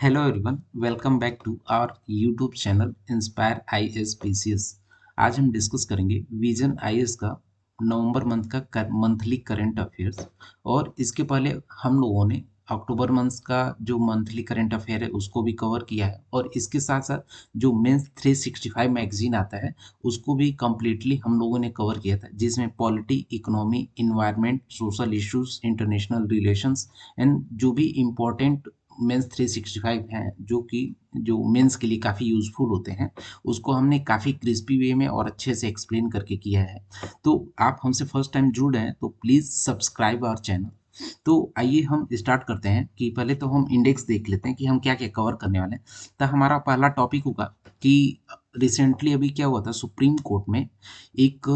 Hello everyone, welcome back to our YouTube channel inspire IAS PCS. आज हम discuss करेंगे vision IAS का नवंबर month का मंथली करंट अफेयर्स। और इसके पहले हम लोगों ने अक्टूबर मंथ का जो मंथली करंट अफेयर है उसको भी कवर किया है, और इसके साथ साथ जो मेंस 365 मैगजीन आता है उसको भी कम्प्लीटली हम लोगों ने कवर किया था, जिसमें polity, economy, environment, social issues, international relations and जो भी इम्पोर्टेंट मेंस 365 हैं जो मेंस के लिए काफ़ी यूज़फुल होते हैं, उसको हमने काफ़ी क्रिस्पी वे में और अच्छे से एक्सप्लेन करके किया है। तो आप हमसे फर्स्ट टाइम जुड़ रहे हैं तो प्लीज़ सब्सक्राइब आवर चैनल। तो आइए हम स्टार्ट करते हैं कि पहले तो हम इंडेक्स देख लेते हैं कि हम क्या क्या कवर करने वाले हैं। तो हमारा पहला टॉपिक होगा कि रिसेंटली अभी क्या हुआ था, सुप्रीम कोर्ट में एक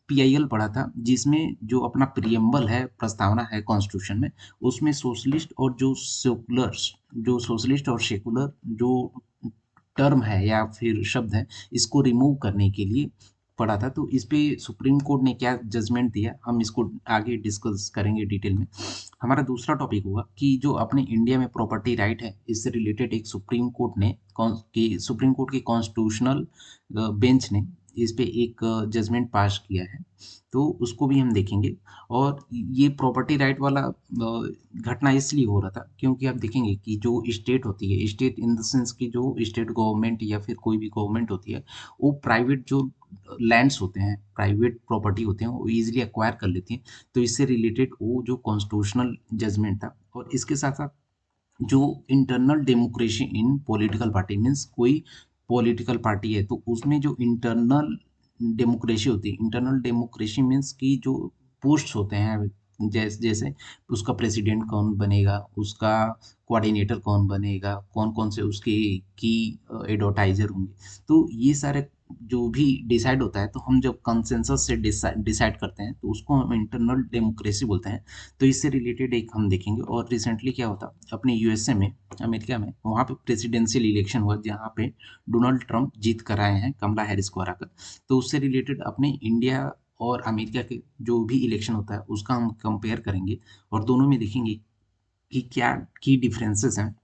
पीआईएल पढ़ा था, जिसमें जो अपना प्रियम्बल है, प्रस्तावना है कॉन्स्टिट्यूशन में, उसमें सोशलिस्ट और सेकुलर जो टर्म है या फिर शब्द है, इसको रिमूव करने के लिए पढ़ा था। तो इस पे सुप्रीम कोर्ट ने क्या जजमेंट दिया, हम इसको आगे डिस्कस करेंगे डिटेल में। हमारा दूसरा टॉपिक होगा कि जो अपने इंडिया में प्रॉपर्टी राइट है, इससे रिलेटेड एक सुप्रीम कोर्ट के कॉन्स्टिट्यूशनल बेंच ने इस पे एक जजमेंट पास किया है, तो उसको भी हम देखेंगे। और ये प्रॉपर्टी राइट वाला घटना इसलिए हो रहा था क्योंकि आप देखेंगे कि जो स्टेट होती है, स्टेट इन द सेंस की जो स्टेट गवर्नमेंट या फिर कोई भी गवर्नमेंट होती है, वो प्राइवेट जो लैंड्स होते हैं, प्राइवेट प्रॉपर्टी होते हैं, वो इजीली एक्वायर कर लेती हैं। तो इससे रिलेटेड वो जो कॉन्स्टिट्यूशनल जजमेंट था, और इसके साथ साथ जो internal democracy in political party means कोई पॉलिटिकल पार्टी है तो उसमें जो इंटरनल डेमोक्रेसी होती है, इंटरनल डेमोक्रेसी मीन्स की जो पोस्ट होते हैं, जैसे जैसे उसका प्रेसिडेंट कौन बनेगा, उसका कोऑर्डिनेटर कौन बनेगा, कौन कौन से उसके की एडवर्टाइजर होंगे, तो ये सारे जो भी डिसाइड होता है, तो हम जब कंसेंसस से डिसाइड करते हैं तो उसको हम इंटरनल डेमोक्रेसी बोलते हैं। तो इससे रिलेटेड एक हम देखेंगे। और रिसेंटली क्या होता अपने यूएसए में, अमेरिका में, वहाँ पे प्रेसिडेंशियल इलेक्शन हुआ जहाँ पे डोनाल्ड ट्रंप जीत कर आए हैं कमला हैरिस को हराकर। तो उससे रिलेटेड अपने इंडिया और अमेरिका के जो भी इलेक्शन होता है उसका हम कंपेयर करेंगे, और दोनों में देखेंगे कि क्या की डिफरेंसेस हैं।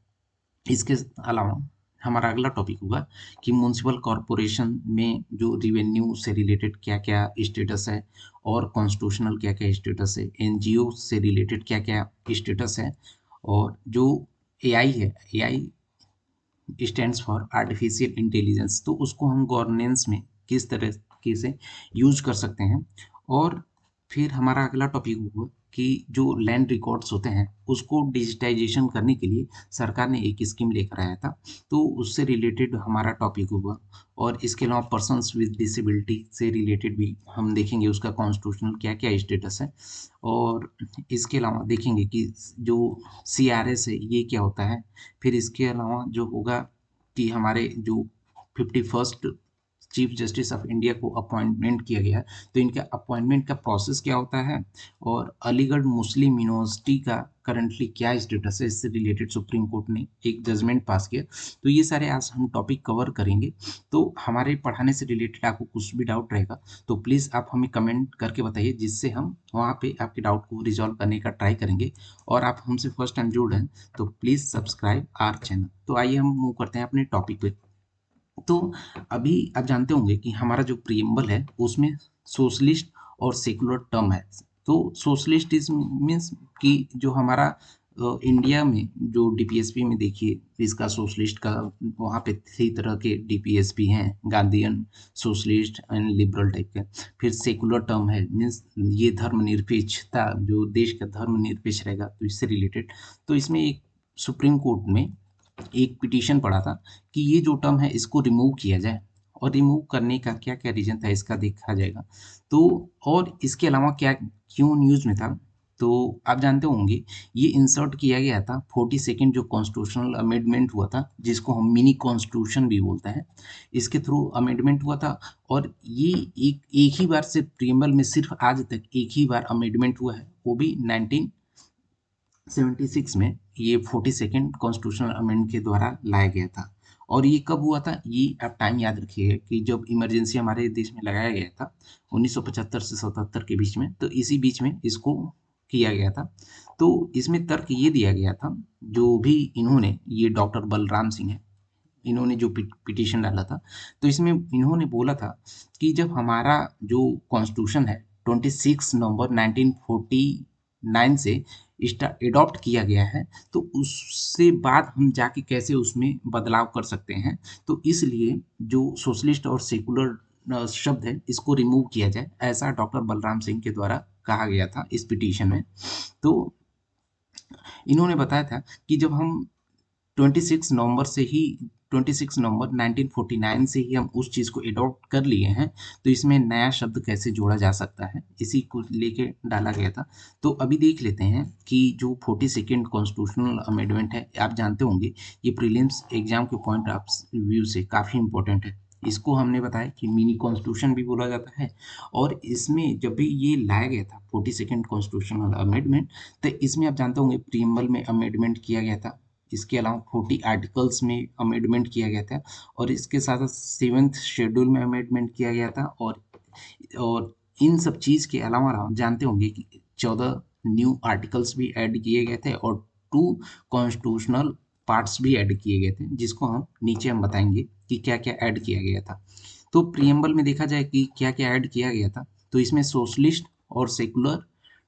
इसके अलावा हमारा अगला टॉपिक होगा कि म्युनिसिपल कॉरपोरेशन में जो रिवेन्यू से रिलेटेड क्या क्या स्टेटस है, और कॉन्स्टिट्यूशनल क्या क्या स्टेटस है, एनजीओ से रिलेटेड क्या क्या स्टेटस है, और जो एआई है, AI stands for artificial intelligence, तो उसको हम गवर्नेंस में किस तरीके से यूज कर सकते हैं। और फिर हमारा अगला टॉपिक होगा कि जो लैंड रिकॉर्ड्स होते हैं उसको डिजिटाइजेशन करने के लिए सरकार ने एक स्कीम लेकर आया था, तो उससे रिलेटेड हमारा टॉपिक होगा। और इसके अलावा पर्सन्स विद डिसेबिलिटी से रिलेटेड भी हम देखेंगे उसका कॉन्स्टिट्यूशनल क्या क्या स्टेटस है। और इसके अलावा देखेंगे कि जो सीआरएस है ये क्या होता है। फिर इसके अलावा जो होगा कि हमारे जो 51st chief justice of India को अपॉइंटमेंट किया गया है, तो इनका अपॉइंटमेंट का प्रोसेस क्या होता है, और अलीगढ़ मुस्लिम यूनिवर्सिटी का करंटली क्या स्टेटस है, इससे रिलेटेड सुप्रीम कोर्ट ने एक जजमेंट पास किया। तो ये सारे आज हम टॉपिक कवर करेंगे। तो हमारे पढ़ाने से रिलेटेड आपको कुछ भी डाउट रहेगा तो प्लीज़ आप हमें कमेंट करके बताइए, जिससे हम वहाँ पे आपके डाउट को रिजॉल्व करने का ट्राई करेंगे। और आप हमसे फर्स्ट टाइम जुड़ रहे हैं तो प्लीज़ सब्सक्राइब आवर चैनल। तो आइए हम मूव करते हैं अपने टॉपिक पे। तो अभी आप जानते होंगे कि हमारा जो प्रियम्बल है उसमें सोशलिस्ट और सेकुलर टर्म है। तो सोशलिस्ट इज मीन्स कि जो हमारा इंडिया में जो डीपीएसपी में देखिए, इसका सोशलिस्ट का वहाँ पे 3 तरह के डीपीएसपी हैं, Gandhian, socialist and liberal type के। फिर सेकुलर टर्म है मीन्स ये धर्मनिरपेक्षता, जो देश का धर्मनिरपेक्ष रहेगा, तो इससे रिलेटेड। तो इसमें एक सुप्रीम कोर्ट में एक पिटीशन पड़ा था कि ये जो टर्म है इसको रिमूव किया जाए, और रिमूव करने का क्या क्या रीजन था इसका देखा जाएगा। तो और इसके अलावा क्या क्यों न्यूज में था, तो आप जानते होंगे ये इंसर्ट किया गया था 42nd जो कॉन्स्टिट्यूशनल अमेंडमेंट हुआ था, जिसको हम मिनी कॉन्स्टिट्यूशन भी बोलते हैं, इसके थ्रू अमेंडमेंट हुआ था। और ये एक एक ही बार से प्रियम्बल में सिर्फ आज तक एक ही बार अमेंडमेंट हुआ है, वो भी 1976 में, ये 42nd कॉन्स्टिट्यूशनल अमेंडमेंट के द्वारा लाया गया था। और ये कब हुआ था, ये आप टाइम याद रखिएगा कि जब इमरजेंसी हमारे देश में लगाया गया था 1975 से 77 के बीच में, तो इसी बीच में इसको किया गया था। तो इसमें तर्क ये दिया गया था, जो भी इन्होंने, ये डॉक्टर बलराम सिंह है, इन्होंने जो पिटीशन डाला था, तो इसमें इन्होंने बोला था कि जब हमारा जो कॉन्स्टिट्यूशन है 26 नवंबर 1949 से एडॉप्ट किया गया है, तो उससे बाद हम जाके कैसे उसमें बदलाव कर सकते हैं। तो इसलिए जो सोशलिस्ट और सेकुलर शब्द है इसको रिमूव किया जाए, ऐसा डॉक्टर बलराम सिंह के द्वारा कहा गया था इस पिटीशन में। तो इन्होंने बताया था कि जब हम 26 नवंबर से ही 26 नवंबर 1949 से ही हम उस चीज़ को एडॉप्ट कर लिए हैं, तो इसमें नया शब्द कैसे जोड़ा जा सकता है, इसी को लेके डाला गया था। तो अभी देख लेते हैं कि जो 42nd कॉन्स्टिट्यूशनल अमेंडमेंट है, आप जानते होंगे ये प्रीलिम्स एग्जाम के पॉइंट ऑफ व्यू से काफ़ी इंपॉर्टेंट है। इसको हमने बताया कि मिनी कॉन्स्टिट्यूशन भी बोला जाता है, और इसमें जब भी ये लाया गया था 42nd कॉन्स्टिट्यूशनल अमेंडमेंट, तो इसमें आप जानते होंगे प्रीएम्बल में अमेंडमेंट किया गया था, इसके अलावा 40 आर्टिकल्स में अमेंडमेंट किया गया था, और इसके साथ साथ 7th शेड्यूल में अमेंडमेंट किया गया था। और इन सब चीज़ के अलावा आप जानते होंगे कि 14 न्यू आर्टिकल्स भी ऐड किए गए थे, और 2 कॉन्स्टिट्यूशनल पार्ट्स भी ऐड किए गए थे, जिसको हम नीचे हम बताएंगे कि क्या क्या ऐड किया गया था। तो प्रियम्बल में देखा जाए कि क्या क्या ऐड किया गया था, तो इसमें सोशलिस्ट और सेकुलर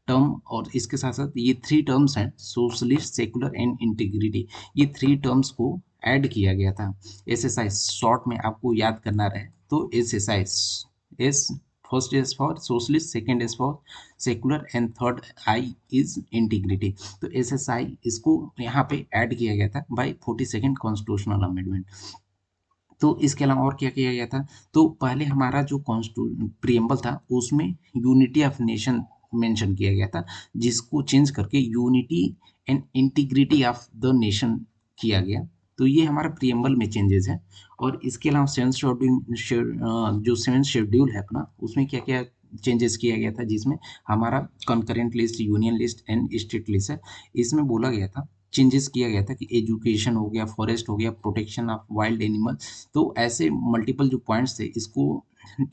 टर्म, और इसके साथ साथ ये 3 टर्म्स हैं, सोशलिस्ट, सेकुलर एंड इंटीग्रिटी, ये 3 टर्म्स को ऐड किया गया था। एसएसआई शॉर्ट में आपको याद करना रहे तो SSI, S first is for socialist, second is for secular and third I is integrity. तो एसएसआई इसको यहाँ पे ऐड किया गया था बाय 42nd कॉन्स्टिट्यूशनल अमेंडमेंट। तो इसके अलावा और क्या किया गया था, तो पहले हमारा जो प्रियम्बल था उसमें यूनिटी ऑफ नेशन मेंशन किया गया था, जिसको चेंज करके unity and integrity of the nation किया गया। तो ये हमारा प्रियम्बल में चेंजेस है। और इसके अलावा जो 7th शेड्यूल है अपना, उसमें क्या क्या चेंजेस किया गया था, जिसमें हमारा concurrent list, union list and state list है। इसमें बोला गया था, चेंजेस किया गया था कि एजुकेशन हो गया, फॉरेस्ट हो गया, प्रोटेक्शन ऑफ वाइल्ड एनिमल। तो ऐसे मल्टीपल जो पॉइंट्स थे, इसको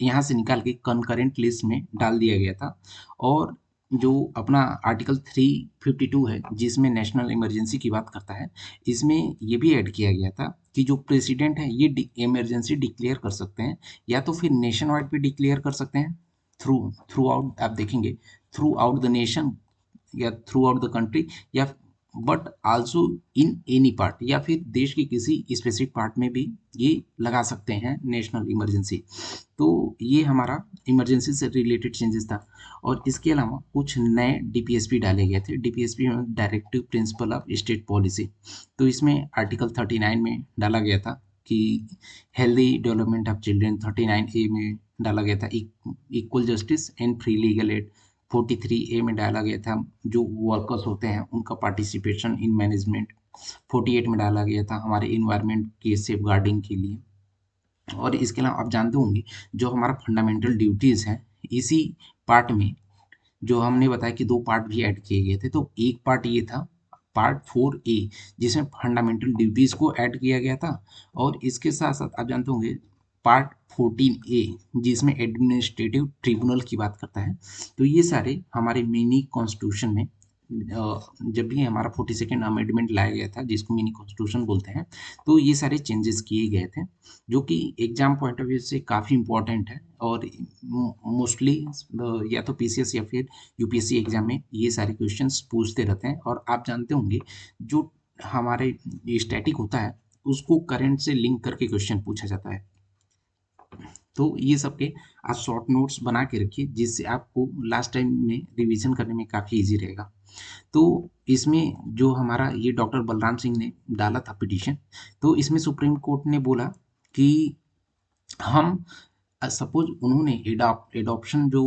यहाँ से निकाल के कंकरेंट लिस्ट में डाल दिया गया था। और जो अपना आर्टिकल 352 है, जिसमें नेशनल इमरजेंसी की बात करता है, इसमें ये भी ऐड किया गया था कि जो प्रेसिडेंट है ये इमरजेंसी डिक्लेयर कर सकते हैं, या तो फिर नेशन वाइड भी डिक्लेयर कर सकते हैं, थ्रू आउट आप देखेंगे, थ्रू आउट द नेशन या थ्रू आउट द कंट्री, या but also in any part, या फिर देश के किसी स्पेसिफिक पार्ट में भी ये लगा सकते हैं नेशनल इमरजेंसी। तो ये हमारा इमरजेंसी से रिलेटेड चेंजेस था। और इसके अलावा कुछ नए डीपीएसपी डाले गए थे। डीपीएसपी में directive principle of state policy, तो इसमें आर्टिकल 39 में डाला गया था कि healthy development of children, 39A में डाला गया था equal justice and free legal aid, 43A में डाला गया था जो वर्कर्स होते हैं उनका पार्टिसिपेशन इन मैनेजमेंट, 48 में डाला गया था हमारे इन्वायरमेंट के सेफ गार्डिंग के लिए। और इसके अलावा आप जानते होंगे जो हमारा फंडामेंटल ड्यूटीज़ हैं, इसी पार्ट में जो हमने बताया कि 2 पार्ट भी ऐड किए गए थे। तो एक पार्ट ये था पार्ट 4A, जिसमें फंडामेंटल ड्यूटीज़ को ऐड किया गया था। और इसके साथ साथ आप जानते होंगे पार्ट 14A, जिसमें एडमिनिस्ट्रेटिव ट्रिब्यूनल की बात करता है। तो ये सारे हमारे मिनी कॉन्स्टिट्यूशन में जब भी हमारा 42nd अमेंडमेंट लाया गया था, जिसको मिनी कॉन्स्टिट्यूशन बोलते हैं, तो ये सारे चेंजेस किए गए थे, जो कि एग्जाम पॉइंट ऑफ व्यू से काफ़ी इंपॉर्टेंट है। और मोस्टली या तो पीसीएस या फिर यूपीएससी एग्जाम में ये सारे क्वेश्चंस पूछते रहते हैं। और आप जानते होंगे जो हमारे स्टैटिक होता है उसको करंट से लिंक करके क्वेश्चन पूछा जाता है। तो ये सबके आप शॉर्ट नोट्स बना के रखिए, जिससे आपको लास्ट टाइम में रिवीजन करने में काफ़ी इजी रहेगा। तो इसमें जो हमारा ये डॉक्टर बलराम सिंह ने डाला था पिटीशन, तो इसमें सुप्रीम कोर्ट ने बोला कि हम सपोज उन्होंने एडॉप्शन जो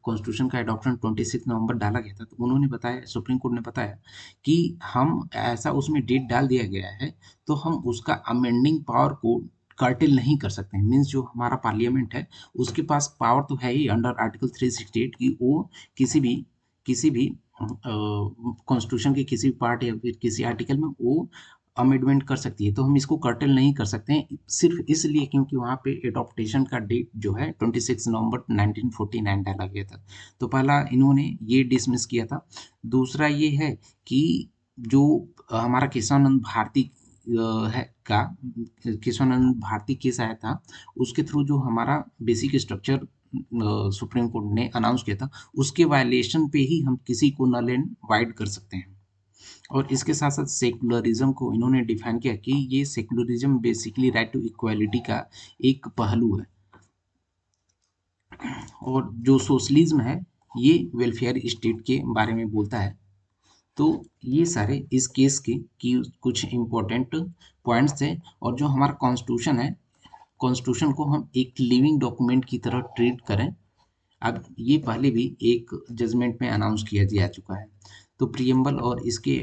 कॉन्स्टिट्यूशन का एडॉप्शन 26 नवंबर डाला गया था, तो उन्होंने बताया, सुप्रीम कोर्ट ने बताया कि हम ऐसा उसमें डेट डाल दिया गया है, तो हम उसका अमेंडिंग पावर को कर्टेल नहीं कर सकते हैं। मीन्स जो हमारा पार्लियामेंट है उसके पास पावर तो है ही अंडर आर्टिकल 368 की वो किसी भी कॉन्स्टिट्यूशन के किसी भी पार्ट या फिर किसी आर्टिकल में वो अमेंडमेंट कर सकती है, तो हम इसको कर्टेल नहीं कर सकते हैं सिर्फ इसलिए क्योंकि वहाँ पे एडॉप्टेशन का डेट जो है 26 नवंबर 1949 डाला गया था। तो पहला इन्होंने ये डिसमिस किया था। दूसरा ये है कि जो हमारा केशवानंद भारती है का केशवानंद भारती केस आया था, उसके थ्रू जो हमारा बेसिक स्ट्रक्चर सुप्रीम कोर्ट ने अनाउंस किया था, उसके वायलेशन पे ही हम किसी को नल एंड वाइड कर सकते हैं। और इसके साथ साथ सेकुलरिज्म को इन्होंने डिफाइन किया कि ये secularism basically right to equality का एक पहलू है, और जो सोशलिज्म है ये वेलफेयर स्टेट के बारे में बोलता है। तो ये सारे इस केस के की कुछ इम्पोर्टेंट पॉइंट्स थे। और जो हमारा कॉन्स्टिट्यूशन है, कॉन्स्टिट्यूशन को हम एक लिविंग डॉक्यूमेंट की तरह ट्रीट करें, अब ये पहले भी एक जजमेंट में अनाउंस किया जा चुका है। तो प्रियम्बल और इसके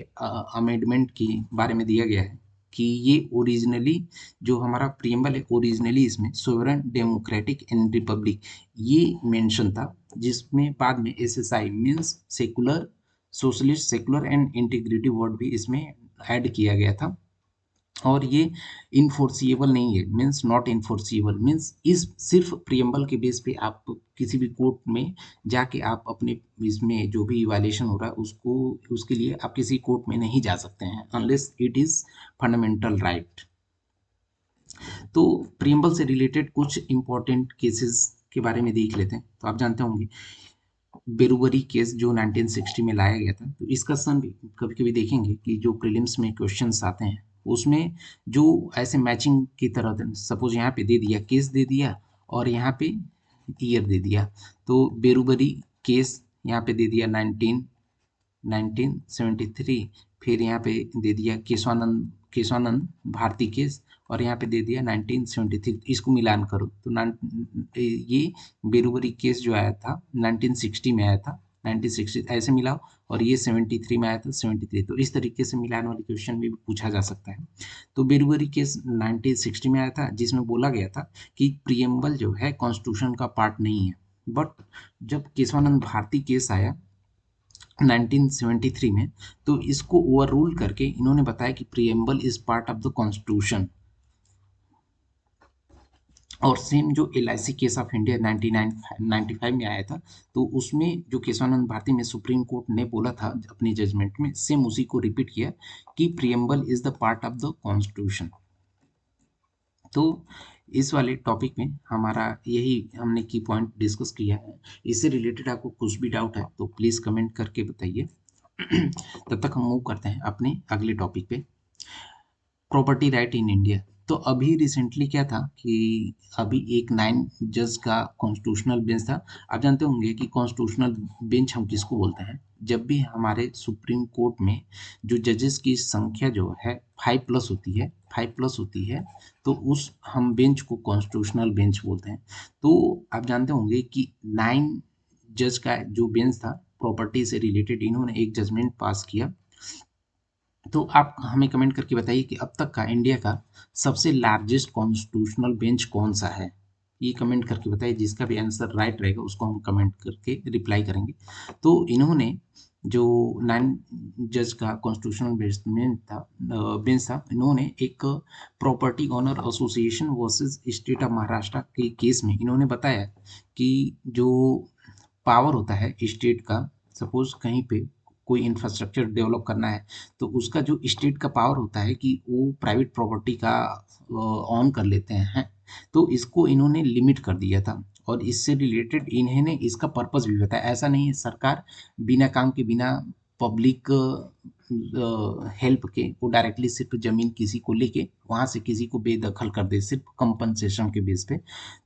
अमेंडमेंट के बारे में दिया गया है कि ये ओरिजिनली जो हमारा प्रियम्बल है, ओरिजिनली इसमें सोवरेन डेमोक्रेटिक एंड रिपब्लिक ये मेंशन था, जिसमें बाद में SSI means secular socialist secular and integrity word भी इसमें ऐड किया गया था। और ये इनफोर्सिएबल नहीं है, मीन्स नॉट इनफोर्सिएबल मीन्स इस सिर्फ प्रियम्बल के बेस पे आप किसी भी कोर्ट में जाके आप अपने इसमें जो भी वायलेशन हो रहा है उसको उसके लिए आप किसी कोर्ट में नहीं जा सकते हैं unless it is fundamental right. तो प्रियम्बल से रिलेटेड कुछ इंपॉर्टेंट केसेस के बारे में देख लेते हैं। तो आप जानते होंगे बेरुबरी केस जो 1960 में लाया गया था, तो इसका सन भी कभी कभी देखेंगे कि जो प्रीलिम्स में क्वेश्चंस आते हैं उसमें जो ऐसे मैचिंग की तरह सपोज यहाँ पे दे दिया केस दे दिया और यहाँ पे ईयर दे दिया। तो बेरुबरी केस यहाँ पे दे दिया 1973, फिर यहाँ पे दे दिया केशवानंद केशवानंद भारती केस और यहाँ पे दे दिया 1973। इसको मिलान करो तो ये बेरुबरी केस जो आया था 1960 में आया था, 1960 ऐसे मिलाओ, और ये 73 में आया था 73। तो इस तरीके से मिलान वाले क्वेश्चन भी पूछा जा सकता है। तो बेरुबरी केस 1960 में आया था जिसमें बोला गया था कि प्रियम्बल जो है कॉन्स्टिट्यूशन का पार्ट नहीं है। बट जब केशवानंद भारती केस आया 1973 में, तो इसको ओवर रूल करके इन्होंने बताया कि preamble is part of the constitution. और सेम जो LIC केस ऑफ इंडिया 1995 में आया था, तो उसमें जो केशवानंद भारती में सुप्रीम कोर्ट ने बोला था अपनी जजमेंट में, सेम उसी को रिपीट किया कि preamble is the part of the constitution. तो इस वाले टॉपिक में हमारा यही हमने की पॉइंट डिस्कस किया है। इससे रिलेटेड आपको कुछ भी डाउट है तो प्लीज़ कमेंट करके बताइए। तब तक हम मूव करते हैं अपने अगले टॉपिक पे, प्रॉपर्टी राइट इन इंडिया। तो अभी रिसेंटली क्या था कि अभी एक 9 जज का कॉन्स्टिट्यूशनल बेंच था। आप जानते होंगे कि कॉन्स्टिट्यूशनल बेंच हम किसको बोलते हैं, जब भी हमारे सुप्रीम कोर्ट में जो जजेस की संख्या जो है 5+ होती है, 5+ होती है, तो उस हम बेंच को कॉन्स्टिट्यूशनल बेंच बोलते हैं। तो आप जानते होंगे कि 9 जज का जो बेंच था प्रॉपर्टी से रिलेटेड, इन्होंने एक जजमेंट पास किया। तो आप हमें कमेंट करके बताइए कि अब तक का इंडिया का सबसे लार्जेस्ट कॉन्स्टिट्यूशनल बेंच कौन सा है। ये कमेंट करके बताइए, जिसका भी आंसर राइट रहेगा उसको हम कमेंट करके रिप्लाई करेंगे। तो इन्होंने जो 9 जज का कॉन्स्टिट्यूशनल बेंच था, इन्होंने एक property owner association versus state of Maharashtra के केस में इन्होंने बताया कि जो पावर होता है स्टेट का, सपोज कहीं पे कोई इंफ्रास्ट्रक्चर डेवलप करना है, तो उसका जो स्टेट का पावर होता है कि वो प्राइवेट प्रॉपर्टी का ऑन कर लेते हैं। तो इसको इन्होंने लिमिट कर दिया था और इससे रिलेटेड इन्होंने इसका पर्पस भी बताया। ऐसा नहीं है सरकार बिना काम के बिना पब्लिक हेल्प के वो डायरेक्टली सिर्फ जमीन किसी को लेके वहां से किसी को बेदखल कर दे सिर्फ कंपनसेशन के बेस पे।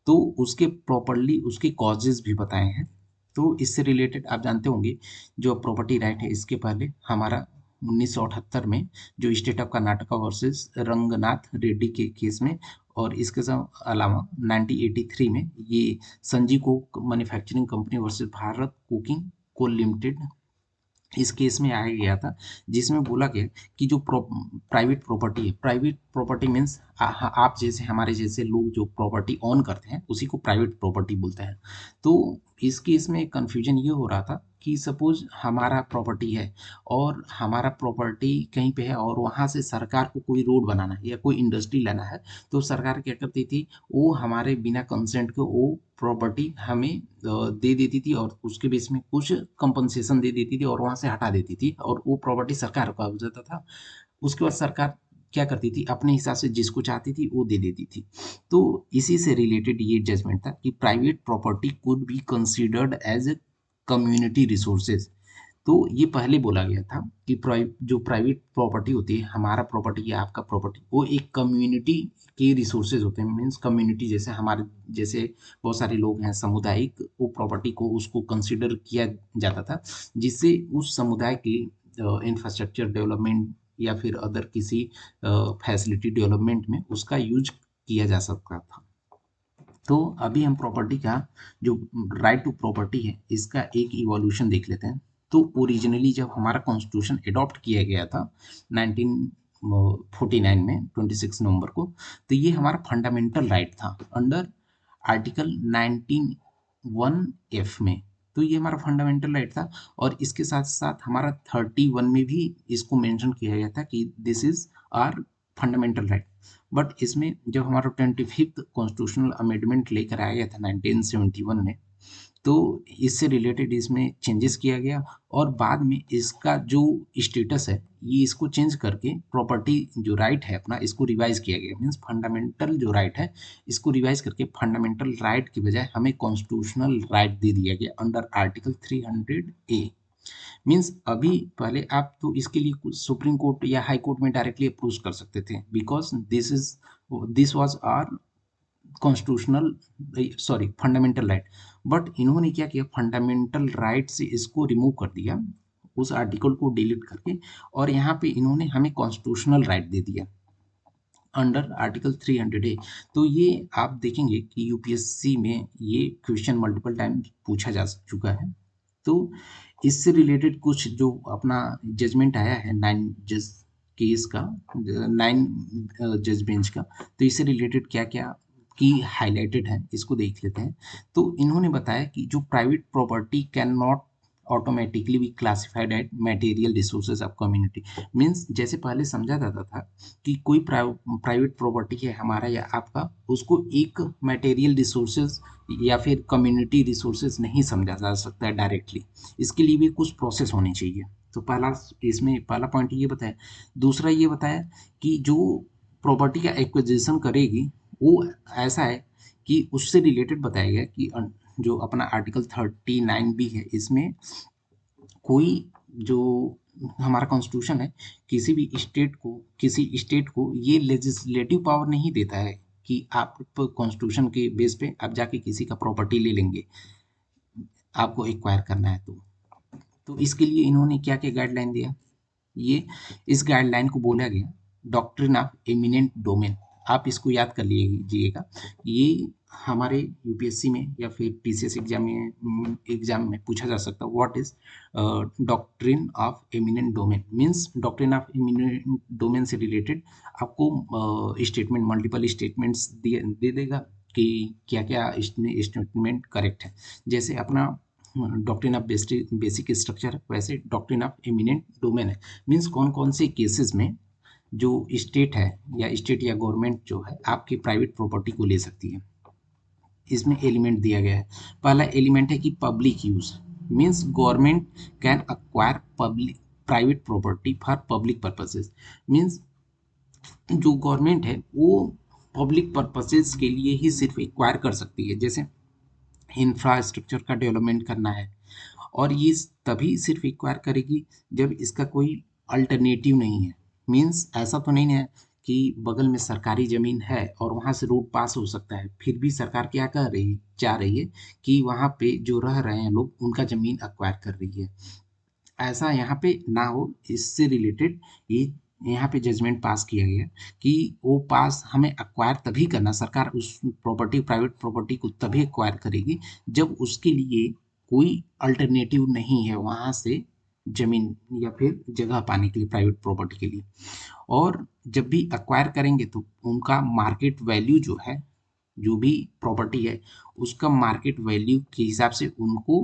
तो उसके प्रॉपरली उसके कॉजेज भी बताए हैं। तो इससे रिलेटेड आप जानते होंगे जो प्रॉपर्टी राइट है, इसके पहले हमारा 1978 में जो state of Karnataka versus Ranganath Reddy के केस में, और इसके अलावा 1983 में ये Sanjeev coke manufacturing company versus Bharat coking coal limited, इस केस में आया गया था, जिसमें बोला गया कि जो प्राइवेट प्रॉपर्टी है, प्राइवेट प्रॉपर्टी मीन्स आप जैसे हमारे जैसे लोग जो प्रॉपर्टी ऑन करते हैं उसी को प्राइवेट प्रॉपर्टी बोलते हैं। तो इस केस में कन्फ्यूजन ये हो रहा था कि सपोज हमारा प्रॉपर्टी है और हमारा प्रॉपर्टी कहीं पे है और वहाँ से सरकार को कोई रोड बनाना है या कोई इंडस्ट्री लाना है, तो सरकार क्या करती थी, वो हमारे बिना कंसेंट के वो प्रॉपर्टी हमें दे देती थी और उसके बेस में कुछ कंपनसेशन दे देती थी और वहाँ से हटा देती थी और वो प्रॉपर्टी सरकार का हो जाता था। उसके बाद सरकार क्या करती थी, अपने हिसाब से जिसको चाहती थी वो दे देती थी। तो इसी से रिलेटेड ये जजमेंट था कि private property could be considered as a community resources. तो ये पहले बोला गया था कि जो प्राइवेट प्रॉपर्टी होती है, हमारा प्रॉपर्टी या आपका प्रॉपर्टी, वो एक कम्युनिटी के रिसोर्सेज होते हैं। मीन्स कम्युनिटी जैसे हमारे जैसे बहुत सारे लोग हैं सामुदायिक, वो प्रॉपर्टी को उसको कंसिडर किया जाता था, जिससे उस समुदाय के इंफ्रास्ट्रक्चर डेवलपमेंट या फिर अदर किसी फैसिलिटी डेवलपमेंट में उसका यूज किया जा सकता था। तो अभी हम प्रॉपर्टी का जो राइट टू प्रॉपर्टी है, इसका एक इवोल्यूशन देख लेते हैं। तो ओरिजिनली जब हमारा कॉन्स्टिट्यूशन अडॉप्ट किया गया था 1949 में 26 नवंबर को, तो ये हमारा फंडामेंटल राइट था अंडर आर्टिकल 19(1)(f) में। तो ये हमारा फंडामेंटल राइट था और इसके साथ साथ हमारा 31 में भी इसको मेंशन किया गया था कि this is our fundamental right. But इसमें जब हमारा 25th कॉन्स्टिट्यूशनल अमेंडमेंट लेकर आया गया था 1971 में, तो इससे रिलेटेड इसमें चेंजेस किया गया और बाद में इसका जो स्टेटस है, ये इसको चेंज करके प्रॉपर्टी जो राइट है अपना, इसको रिवाइज किया गया। मीन्स फंडामेंटल जो राइट है, इसको रिवाइज करके फंडामेंटल राइट की बजाय हमें कॉन्स्टिट्यूशनल राइट दे दिया गया अंडर आर्टिकल 300A। मीन्स अभी पहले आप तो इसके लिए सुप्रीम कोर्ट या हाई कोर्ट में डायरेक्टली अप्रोच कर सकते थे, because this was our constitutional, sorry fundamental right. But इन्होंने क्या किया, फंडामेंटल राइट से इसको रिमूव कर दिया, उस आर्टिकल को डिलीट करके, और यहाँ पे इन्होंने हमें कॉन्स्टिट्यूशनल राइट दे दिया अंडर आर्टिकल 300A। तो ये आप देखेंगे कि यूपीएससी में ये क्वेश्चन मल्टीपल टाइम पूछा जा चुका है। तो इससे रिलेटेड कुछ जो अपना जजमेंट आया है 9 जज केस का, 9 जज बेंच का, तो इससे रिलेटेड क्या क्या की हाईलाइटेड है इसको देख लेते हैं। तो इन्होंने बताया कि जो private property can not automatically be classified at material resources of community. Means जैसे पहले समझा जाता था कि कोई प्राइवेट प्रॉपर्टी है हमारा या आपका, उसको एक मटेरियल रिसोर्सेज या फिर कम्युनिटी रिसोर्सेज नहीं समझा जा सकता है डायरेक्टली। इसके लिए भी कुछ प्रोसेस होनी चाहिए। तो पहला, इसमें पहला पॉइंट ये बताया। दूसरा ये बताया कि जो प्रॉपर्टी का एक्विजिशन करेगी, वो ऐसा है कि उससे रिलेटेड बताया गया कि जो अपना आर्टिकल 39B है, इसमें कोई जो हमारा कॉन्स्टिट्यूशन है, किसी स्टेट को ये लेजिस्लेटिव पावर नहीं देता है कि आप कॉन्स्टिट्यूशन के बेस पे आप जाके किसी का प्रॉपर्टी ले लेंगे, आपको एक्वायर करना है तो इसके लिए इन्होंने क्या क्या गाइडलाइन दिया, ये इस गाइडलाइन को बोला गया डॉक्ट्रिन ऑफ एमिनेंट डोमेन। आप इसको याद कर लीजिएगा। ये हमारे यूपीएससी में या फिर पीसीएस एग्जाम में पूछा जा सकता है, what is doctrine of eminent domain. Means doctrine of eminent domain से रिलेटेड आपको स्टेटमेंट, मल्टीपल स्टेटमेंट्स दे देगा कि क्या क्या स्टेटमेंट करेक्ट है। जैसे अपना डॉक्ट्रिन ऑफ बेसिक स्ट्रक्चर है, वैसे डॉक्ट्रिन ऑफ एमिनेंट डोमेन है। मीन्स कौन कौन से केसेस में जो स्टेट है या गवर्नमेंट जो है आपकी प्राइवेट प्रॉपर्टी को ले सकती है, इसमें एलिमेंट दिया गया है। पहला एलिमेंट है कि public use. Means government can acquire public private property for public purposes. Means जो गवर्नमेंट है वो पब्लिक पर्पसेस के लिए ही सिर्फ एक्वायर कर सकती है। जैसे इंफ्रास्ट्रक्चर का डेवलपमेंट करना है, और ये तभी सिर्फ एक्वायर करेगी जब इसका कोई अल्टरनेटिव नहीं है। मीन्स ऐसा तो नहीं है कि बगल में सरकारी ज़मीन है और वहाँ से रोड पास हो सकता है, फिर भी सरकार क्या चाह रही है कि वहाँ पे जो रह रहे हैं लोग, उनका ज़मीन एक्वायर कर रही है। ऐसा यहाँ पे ना हो, इससे रिलेटेड ये यहाँ पे जजमेंट पास किया गया कि वो पास हमें एक्वायर तभी करना, सरकार उस प्रॉपर्टी, प्राइवेट प्रॉपर्टी को तभी एक्वायर करेगी जब उसके लिए कोई अल्टरनेटिव नहीं है वहाँ से जमीन या फिर जगह पाने के लिए, प्राइवेट प्रॉपर्टी के लिए। और जब भी एक्वायर करेंगे तो उनका मार्केट वैल्यू जो है जो भी प्रॉपर्टी है उसका मार्केट वैल्यू के हिसाब से उनको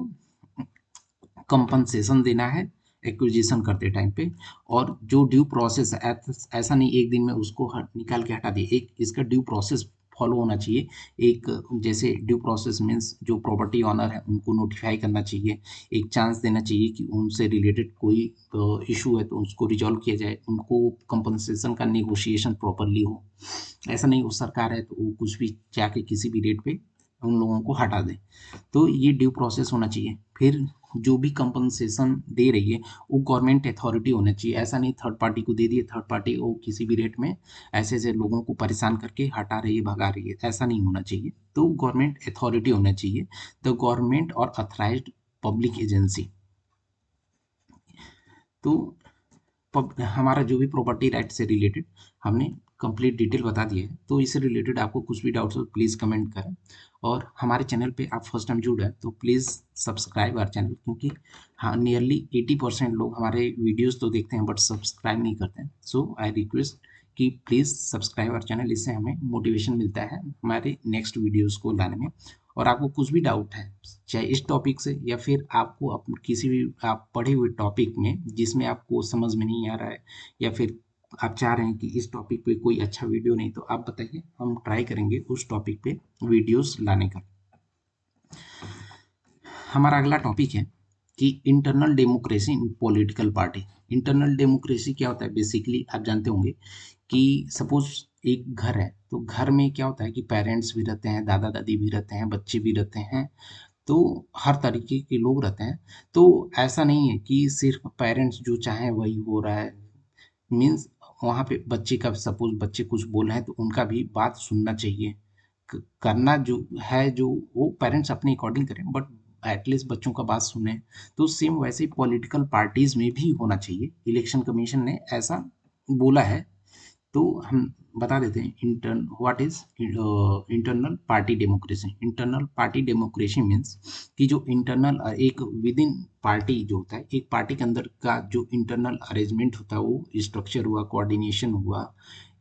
कंपनसेशन देना है एक्विजिशन करते टाइम पे। और जो ड्यू प्रोसेस है, ऐसा नहीं एक दिन में उसको निकाल के हटा दिए, एक इसका ड्यू प्रोसेस फॉलो होना चाहिए। एक जैसे ड्यू प्रोसेस मीन्स जो प्रॉपर्टी ऑनर है उनको नोटिफाई करना चाहिए, एक चांस देना चाहिए कि उनसे रिलेटेड कोई इशू है तो उसको रिजॉल्व किया जाए, उनको कंपनसेशन का नेगोशिएशन प्रॉपरली हो। ऐसा नहीं वो सरकार है तो वो कुछ भी जाके किसी भी रेट पे उन लोगों को हटा दे। तो ये ड्यू प्रोसेस होना चाहिए। फिर जो भी कंपनसेशन दे रही है वो गवर्नमेंट अथॉरिटी होना चाहिए, ऐसा नहीं थर्ड पार्टी को दे दिए, थर्ड पार्टी वो किसी भी रेट में ऐसे ऐसे लोगों को परेशान करके हटा रही है, भगा रही है, ऐसा नहीं होना चाहिए। तो गवर्नमेंट अथॉरिटी होना चाहिए, द गवर्नमेंट और अथराइज्ड पब्लिक एजेंसी। तो हमारा जो भी प्रॉपर्टी राइट से रिलेटेड हमने कंप्लीट डिटेल बता दिया है। तो इससे रिलेटेड आपको कुछ भी डाउट्स हो प्लीज़ कमेंट करें। और हमारे चैनल पे आप फर्स्ट टाइम जुड़े हैं तो प्लीज़ सब्सक्राइब आवर चैनल, क्योंकि हाँ नियरली 80% लोग हमारे वीडियोस तो देखते हैं बट सब्सक्राइब नहीं करते हैं। सो आई रिक्वेस्ट कि प्लीज़ सब्सक्राइब आवर चैनल, इससे हमें मोटिवेशन मिलता है हमारे नेक्स्ट वीडियोज़ को लाने में। और आपको कुछ भी डाउट है चाहे इस टॉपिक से या फिर आपको किसी भी आप पढ़े हुए टॉपिक में जिसमें आपको समझ में नहीं आ रहा है, या फिर आप चाह रहे हैं कि इस टॉपिक पे कोई अच्छा वीडियो नहीं, तो आप बताइए, हम ट्राई करेंगे उस टॉपिक पे वीडियोस लाने का। हमारा अगला टॉपिक है कि internal democracy in political party. Internal democracy क्या होता है? बेसिकली आप जानते होंगे कि सपोज एक घर है, तो घर में क्या होता है कि पेरेंट्स भी रहते हैं, दादा दादी भी रहते हैं, बच्चे भी रहते हैं, तो हर तरीके के लोग रहते हैं। तो ऐसा नहीं है कि सिर्फ पेरेंट्स जो चाहें वही हो रहा है, मीन्स वहाँ पे बच्चे का सपोज बच्चे कुछ बोल रहे हैं तो उनका भी बात सुनना चाहिए। करना जो है जो वो पेरेंट्स अपने अकॉर्डिंग करें बट एटलीस्ट बच्चों का बात सुने। तो सेम वैसे पॉलिटिकल पार्टीज में भी होना चाहिए, इलेक्शन कमीशन ने ऐसा बोला है। तो हम बता देते हैं what is internal party democracy. Internal party democracy means कि जो इंटरनल एक विद इन पार्टी जो होता है, एक पार्टी के अंदर का जो इंटरनल अरेंजमेंट होता है, वो स्ट्रक्चर हुआ, कोऑर्डिनेशन हुआ,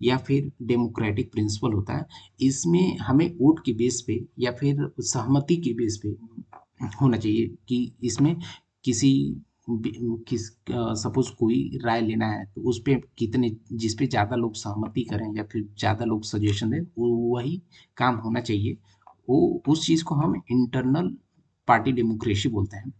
या फिर डेमोक्रेटिक प्रिंसिपल होता है, इसमें हमें वोट के बेस पे या फिर सहमति के बेस पे होना चाहिए कि इसमें किसी किस सपोज कोई राय लेना है तो उस पे कितने, जिस पे ज़्यादा लोग सहमति करें या फिर ज़्यादा लोग सजेशन दें वो वही काम होना चाहिए। वो उस चीज़ को हम इंटरनल पार्टी डेमोक्रेसी बोलते हैं।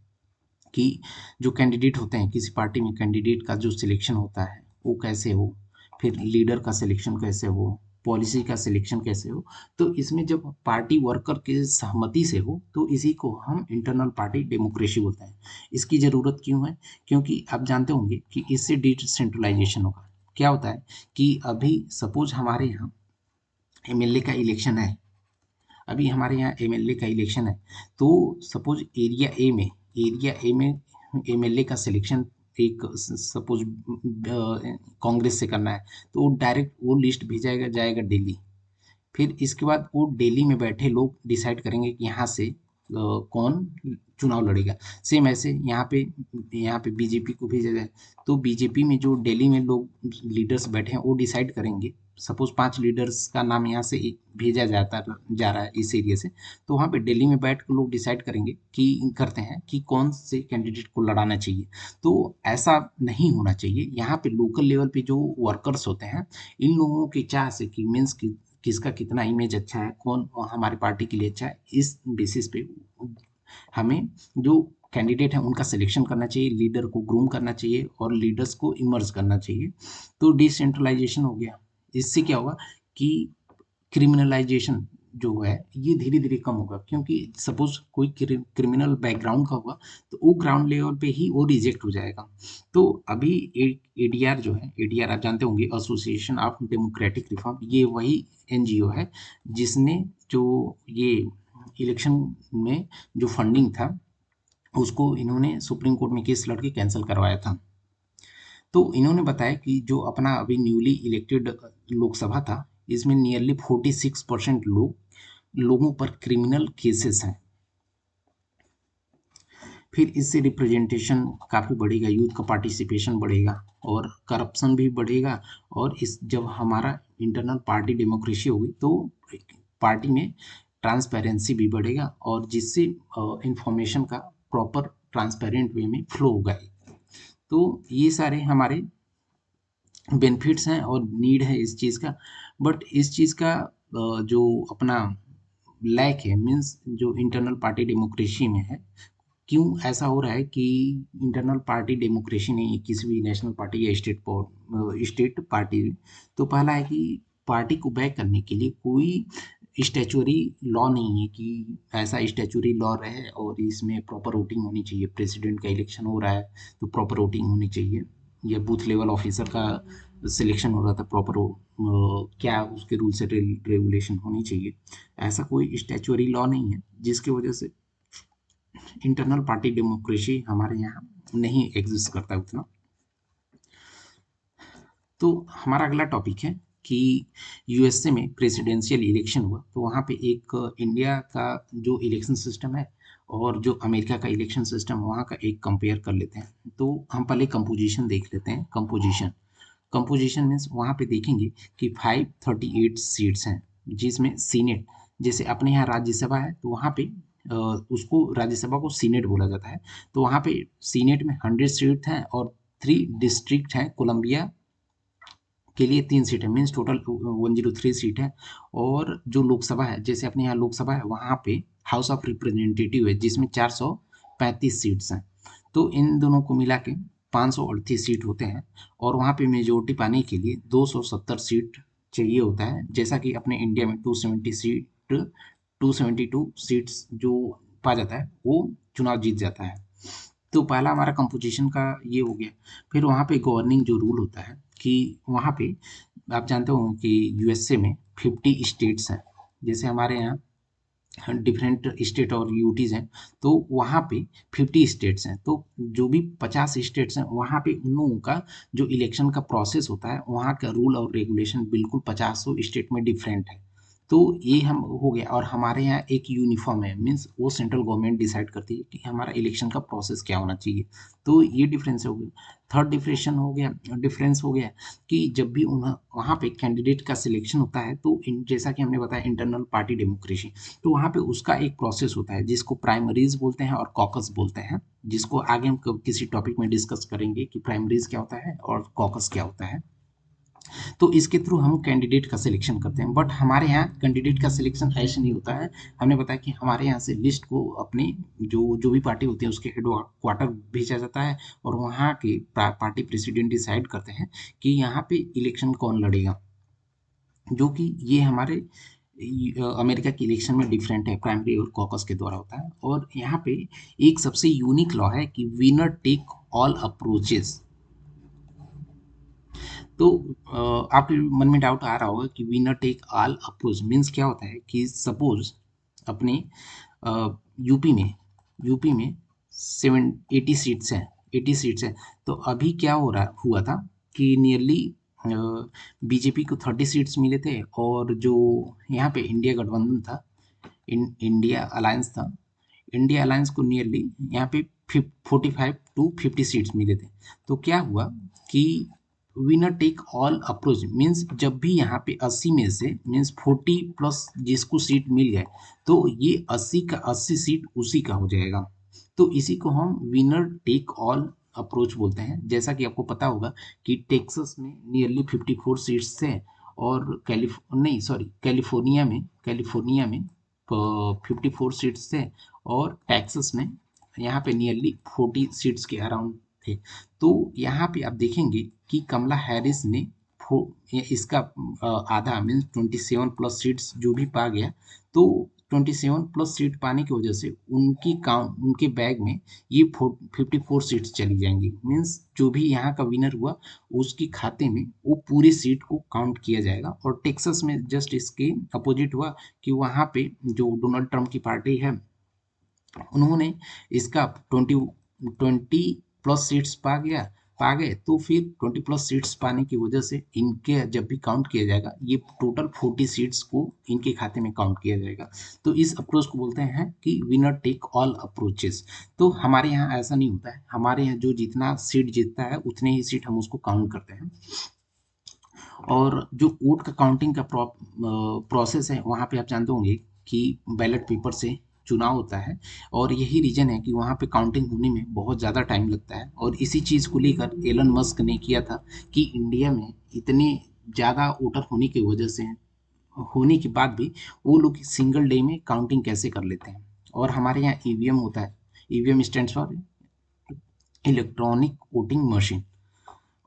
कि जो कैंडिडेट होते हैं किसी पार्टी में, कैंडिडेट का जो सिलेक्शन होता है वो कैसे हो, फिर लीडर का सिलेक्शन कैसे हो, पॉलिसी का सिलेक्शन कैसे हो। तो इसमें जब पार्टी वर्कर के सहमति से हो तो इसी को हम इंटरनल पार्टी डेमोक्रेसी बोलते हैं। इसकी ज़रूरत क्यों है? क्योंकि आप जानते होंगे कि इससे डिसेंट्रलाइजेशन होगा। क्या होता है कि अभी सपोज हमारे यहाँ एमएलए का इलेक्शन है, अभी हमारे यहाँ एमएलए का इलेक्शन है, तो सपोज एरिया ए में एमएलए का सिलेक्शन एक सपोज कांग्रेस से करना है, तो वो डायरेक्ट वो लिस्ट भेजा जाएगा दिल्ली। फिर इसके बाद वो दिल्ली में बैठे लोग डिसाइड करेंगे कि यहाँ से कौन चुनाव लड़ेगा। सेम ऐसे यहाँ पे बीजेपी को भेजा जाए, तो बीजेपी में जो दिल्ली में लोग लीडर्स बैठे हैं वो डिसाइड करेंगे। सपोज 5 लीडर्स का नाम यहाँ से भेजा जा रहा है इस एरिया से, तो वहाँ पे दिल्ली में बैठ के लोग डिसाइड करेंगे कि करते हैं कि कौन से कैंडिडेट को लड़ाना चाहिए। तो ऐसा नहीं होना चाहिए। यहाँ पे लोकल लेवल पे जो वर्कर्स होते हैं, इन लोगों की चाह से कि मीन्स किसका कितना इमेज अच्छा है, कौन हमारी पार्टी के लिए अच्छा है, इस बेसिस पे हमें जो कैंडिडेट है उनका सिलेक्शन करना चाहिए, लीडर को ग्रूम करना चाहिए और लीडर्स को इमर्ज करना चाहिए। तो डिसेंट्रलाइजेशन हो गया। इससे क्या होगा कि क्रिमिनलाइजेशन जो है ये धीरे धीरे कम होगा, क्योंकि सपोज कोई क्रिमिनल बैकग्राउंड का होगा तो वो ग्राउंड लेवल पे ही वो रिजेक्ट हो जाएगा। तो अभी एडीआर जो है, एडीआर आप जानते होंगे, एसोसिएशन ऑफ डेमोक्रेटिक रिफॉर्म, ये वही एनजीओ है जिसने जो ये इलेक्शन में जो फंडिंग था उसको इन्होंने सुप्रीम कोर्ट में केस लड़के कैंसिल करवाया था। तो इन्होंने बताया कि जो अपना अभी न्यूली इलेक्टेड लोकसभा था, इसमें नियरली 46% लोगों पर क्रिमिनल केसेस हैं। फिर इससे रिप्रेजेंटेशन काफ़ी बढ़ेगा, यूथ का पार्टिसिपेशन बढ़ेगा और करप्शन भी बढ़ेगा। और इस जब हमारा इंटरनल पार्टी डेमोक्रेसी होगी तो पार्टी में ट्रांसपेरेंसी भी बढ़ेगा और जिससे इंफॉर्मेशन का प्रॉपर ट्रांसपेरेंट वे में फ्लो होगा। तो ये सारे हमारे बेनिफिट्स हैं और नीड है इस चीज़ का। बट इस चीज़ का जो अपना लैक है, मीन्स जो इंटरनल पार्टी डेमोक्रेसी में है, क्यों ऐसा हो रहा है कि इंटरनल पार्टी डेमोक्रेसी नहीं है किसी भी नेशनल पार्टी या स्टेट पार्टी में। तो पहला है कि पार्टी को बैक करने के लिए कोई स्टैचुअरी लॉ नहीं है कि ऐसा स्टैचुअरी लॉ रहे और इसमें प्रॉपर वोटिंग होनी चाहिए। प्रेसिडेंट का इलेक्शन हो रहा है तो प्रॉपर वोटिंग होनी चाहिए, या बूथ लेवल ऑफिसर का सिलेक्शन हो रहा था प्रॉपर, क्या उसके रूल्स एंड रेगुलेशन होनी चाहिए। ऐसा कोई स्टैचुअरी लॉ नहीं है, जिसकी वजह से इंटरनल पार्टी डेमोक्रेसी हमारे यहाँ नहीं एग्जिस्ट करता उतना। तो हमारा अगला टॉपिक है कि यूएसए में प्रेसिडेंशियल इलेक्शन हुआ, तो वहाँ पे एक इंडिया का जो इलेक्शन सिस्टम है और जो अमेरिका का इलेक्शन सिस्टम वहाँ का एक कंपेयर कर लेते हैं। तो हम पहले कंपोजिशन देख लेते हैं। कंपोजिशन कंपोजिशन मीन्स वहाँ पे देखेंगे कि 538 सीट्स हैं, जिसमें सीनेट, जैसे अपने यहाँ राज्यसभा है तो वहाँ पे उसको राज्यसभा को सीनेट बोला जाता है। तो वहाँ पे सीनेट में 100 सीट हैं और 3 डिस्ट्रिक्ट हैं। कोलंबिया के लिए 3 सीट है, मीन्स टोटल 103 सीट है। और जो लोकसभा है, जैसे अपने यहाँ लोकसभा है, वहाँ पे हाउस ऑफ रिप्रेजेंटेटिव है जिसमें 435 सीट्स हैं। तो इन दोनों को मिला के 538 सीट होते हैं। और वहाँ पे मेजोरिटी पाने के लिए 270 सीट चाहिए होता है, जैसा कि अपने इंडिया में 272 सीट्स जो पा जाता है वो चुनाव जीत जाता है। तो पहला हमारा कंपोजिशन का ये हो गया। फिर वहाँ पे गवर्निंग जो रूल होता है कि वहाँ पे आप जानते हो कि यूएसए में 50 स्टेट्स हैं, जैसे हमारे यहाँ डिफरेंट स्टेट और यूटीज हैं, तो वहाँ पे 50 स्टेट्स हैं। तो जो भी 50 स्टेट्स हैं वहाँ पे उन लोगों का जो इलेक्शन का प्रोसेस होता है, वहाँ का रूल और रेगुलेशन बिल्कुल 50 स्टेट में डिफरेंट है। तो ये हम हो गया। और हमारे यहाँ एक यूनिफॉर्म है, मीन्स वो सेंट्रल गवर्नमेंट डिसाइड करती है कि हमारा इलेक्शन का प्रोसेस क्या होना चाहिए। तो ये डिफरेंस हो गया। थर्ड डिफरेंस हो गया कि जब भी उन्हें वहाँ पे कैंडिडेट का सिलेक्शन होता है, तो जैसा कि हमने बताया इंटरनल पार्टी डेमोक्रेसी, तो वहाँ पे उसका एक प्रोसेस होता है जिसको प्राइमरीज बोलते हैं और कॉकस बोलते हैं, जिसको आगे हम किसी टॉपिक में डिस्कस करेंगे कि प्राइमरीज क्या होता है और कॉकस क्या होता है। तो इसके थ्रू हम कैंडिडेट का सिलेक्शन करते हैं। बट हमारे यहाँ कैंडिडेट का सिलेक्शन ऐसे नहीं होता है। हमने बताया कि हमारे यहाँ से लिस्ट को अपनी जो जो भी पार्टी होती है उसके हेड क्वार्टर भेजा जाता है और वहाँ के पार्टी प्रेसिडेंट डिसाइड करते हैं कि यहाँ पे इलेक्शन कौन लड़ेगा, जो कि ये हमारे अमेरिका के इलेक्शन में डिफरेंट है, प्राइमरी और कॉकस के द्वारा होता है। और यहाँ पे एक सबसे यूनिक लॉ है कि विनर टेक ऑल अप्रोचेस। तो आपके मन में डाउट आ रहा होगा कि winner take all approach means क्या होता है कि सपोज अपने यूपी में 80 सीट्स हैं, 80 सीट्स हैं। तो अभी क्या हो रहा हुआ था कि नियरली बीजेपी को 30 सीट्स मिले थे और जो यहाँ पे इंडिया गठबंधन था, इंडिया अलायंस था, इंडिया अलायंस को नियरली यहाँ पे 45 टू 50 सीट्स मिले थे। तो क्या हुआ कि winner take all approach means जब भी यहाँ पे 80 में से मीन्स 40 प्लस जिसको सीट मिल जाए, तो ये 80 का 80 सीट उसी का हो जाएगा। तो इसी को हम विनर टेक ऑल अप्रोच बोलते हैं। जैसा कि आपको पता होगा कि टेक्सास में नियरली 54 सीट्स थे और कैलिफोर्निया में 54 सीट्स थे और टेक्सास में यहाँ पे नियरली 40 सीट्स के अराउंड थे। तो यहाँ पे आप देखेंगे कि कमला हैरिस ने इसका आधा मीन्स 27 प्लस सीट्स जो भी पा गया, तो 27 प्लस सीट पाने की वजह से उनके बैग में ये 54 सीट्स चली जाएंगी। मीन्स जो भी यहाँ का विनर हुआ उसके खाते में वो पूरी सीट को काउंट किया जाएगा। और टेक्सास में जस्ट इसके अपोजिट हुआ कि वहाँ पे जो डोनाल्ड ट्रंप की पार्टी है उन्होंने इसका 20 प्लस सीट्स पा गए। तो फिर 20 प्लस सीट्स पाने की वजह से इनके जब भी काउंट किया जाएगा ये टोटल 40 सीट्स को इनके खाते में काउंट किया जाएगा। तो इस अप्रोच को बोलते हैं कि विनर टेक ऑल अप्रोचेस। तो हमारे यहाँ ऐसा नहीं होता है, हमारे यहाँ जो जितना सीट जीतता है उतने ही सीट हम उसको काउंट करते हैं। और जो वोट का काउंटिंग का प्रोसेस है, वहाँ पे आप जानते होंगे कि बैलेट पेपर से चुनाव होता है, और यही रीजन है कि वहाँ पे काउंटिंग होने में बहुत ज़्यादा टाइम लगता है। और इसी चीज़ को लेकर एलन मस्क ने किया था कि इंडिया में इतने ज़्यादा वोटर होने की वजह से, होने के बाद भी वो लोग सिंगल डे में काउंटिंग कैसे कर लेते हैं। और हमारे यहाँ ईवीएम होता है, EVM stands for electronic voting machine.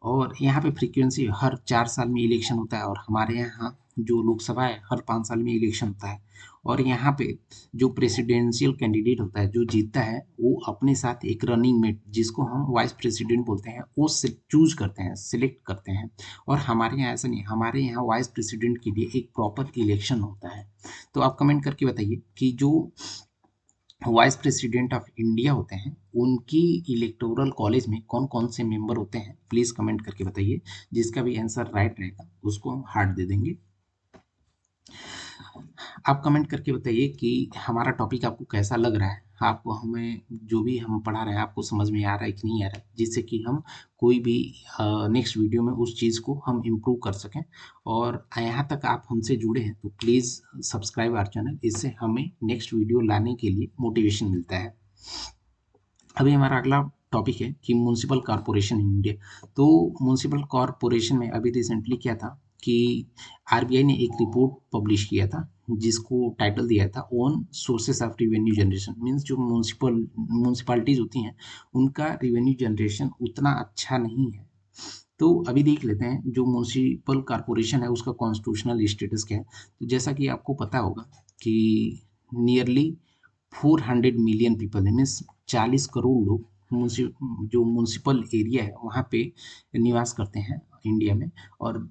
और यहाँ पे फ्रीक्वेंसी हर 4 साल में इलेक्शन होता है, और हमारे यहाँ जो लोकसभा है हर 5 साल में इलेक्शन होता है। और यहाँ पे जो प्रेसिडेंशियल कैंडिडेट होता है जो जीतता है, वो अपने साथ एक रनिंग मेट, जिसको हम वाइस प्रेसिडेंट बोलते हैं, वो चूज करते हैं, सिलेक्ट करते हैं। और हमारे यहाँ ऐसा नहीं, हमारे यहाँ वाइस प्रेसिडेंट के लिए एक प्रॉपर इलेक्शन होता है। तो आप कमेंट करके बताइए कि जो वाइस प्रेसिडेंट ऑफ इंडिया होते हैं, उनकी इलेक्टोरल कॉलेज में कौन कौन से मेंबर होते हैं, प्लीज कमेंट करके बताइए। जिसका भी आंसर राइट रहेगा उसको हम हार्ट दे देंगे। आप कमेंट करके बताइए कि हमारा टॉपिक आपको कैसा लग रहा है, आपको हमें जो भी हम पढ़ा रहे हैं आपको समझ में आ रहा है कि नहीं आ रहा है, जिससे कि हम कोई भी नेक्स्ट वीडियो में उस चीज़ को हम इम्प्रूव कर सकें। और यहाँ तक आप हमसे जुड़े हैं तो प्लीज़ सब्सक्राइब आवर चैनल, इससे हमें नेक्स्ट वीडियो लाने के लिए मोटिवेशन मिलता है। अभी हमारा अगला टॉपिक है कि म्यूनसिपल कॉरपोरेशन इन इंडिया। तो म्यूनसिपल कॉरपोरेशन में अभी रिसेंटली क्या था कि आरबीआई ने एक रिपोर्ट पब्लिश किया था, जिसको टाइटल दिया था on sources of revenue generation. Means जो म्यूनसिपालिटीज होती हैं उनका रिवेन्यू जनरेशन उतना अच्छा नहीं है। तो अभी देख लेते हैं जो म्यूनसिपल कॉरपोरेशन है उसका कॉन्स्टिट्यूशनल स्टेटस क्या है। तो जैसा कि आपको पता होगा कि नियरली 400 मिलियन पीपल है, मीन्स 40 करोड़ लोग जो म्यूनसिपल एरिया है वहाँ पे निवास करते हैं इंडिया में। और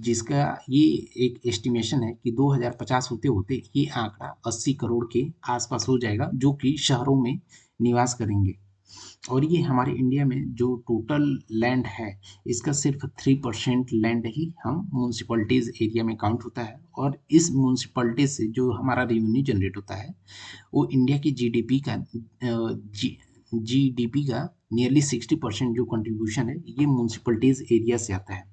जिसका ये एक एस्टिमेशन है कि 2050 होते होते ये आंकड़ा 80 करोड़ के आसपास हो जाएगा, जो कि शहरों में निवास करेंगे। और ये हमारे इंडिया में जो टोटल लैंड है, इसका सिर्फ 3% लैंड ही हम म्यूनसिपलिटीज एरिया में काउंट होता है। और इस म्यूनसिपलिटी से जो हमारा रेवेन्यू जनरेट होता है, वो इंडिया की जीडीपी का नियरली 60% जो कंट्रीब्यूशन है ये म्यूनसिपलिटीज एरिया से आता है।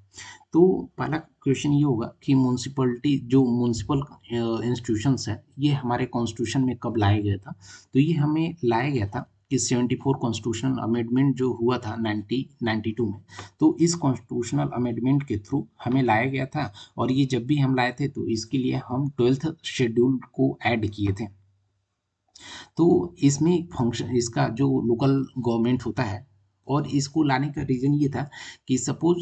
तो पहला क्वेश्चन ये होगा कि म्यूनसिपल इंस्टीट्यूशंस है, ये हमारे कॉन्स्टिट्यूशन में कब लाया गया था। तो ये हमें लाया गया था कि 74 कॉन्स्टिट्यूशनल अमेंडमेंट जो हुआ था 1992 में। तो इस कॉन्स्टिट्यूशनल अमेंडमेंट के थ्रू हमें लाया गया था। और ये जब भी हम लाए थे तो इसके लिए हम 12th शेड्यूल को ऐड किए थे। तो इसमें फंक्शन इसका जो लोकल गवर्नमेंट होता है, और इसको लाने का रीज़न ये था कि सपोज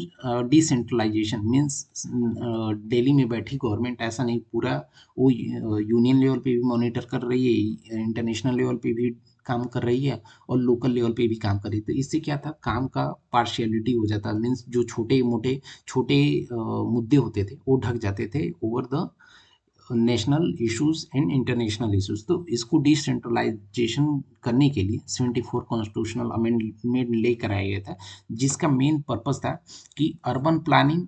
डिसेंट्रलाइजेशन मीन्स दिल्ली में बैठी गवर्नमेंट ऐसा नहीं, पूरा वो यूनियन लेवल पे भी मॉनिटर कर रही है, इंटरनेशनल लेवल पे भी काम कर रही है, और लोकल लेवल पे भी काम कर रही है। तो इससे क्या था, काम का पार्शियलिटी हो जाता, मीन्स जो छोटे मोटे छोटे मुद्दे होते थे वो ढक जाते थे over the national issues and international issues. तो इसको डिसेंट्रलाइजेशन करने के लिए 74 कॉन्स्टिट्यूशनल अमेंडमेंट लेकर आया गया था, जिसका मेन पर्पस था कि अर्बन प्लानिंग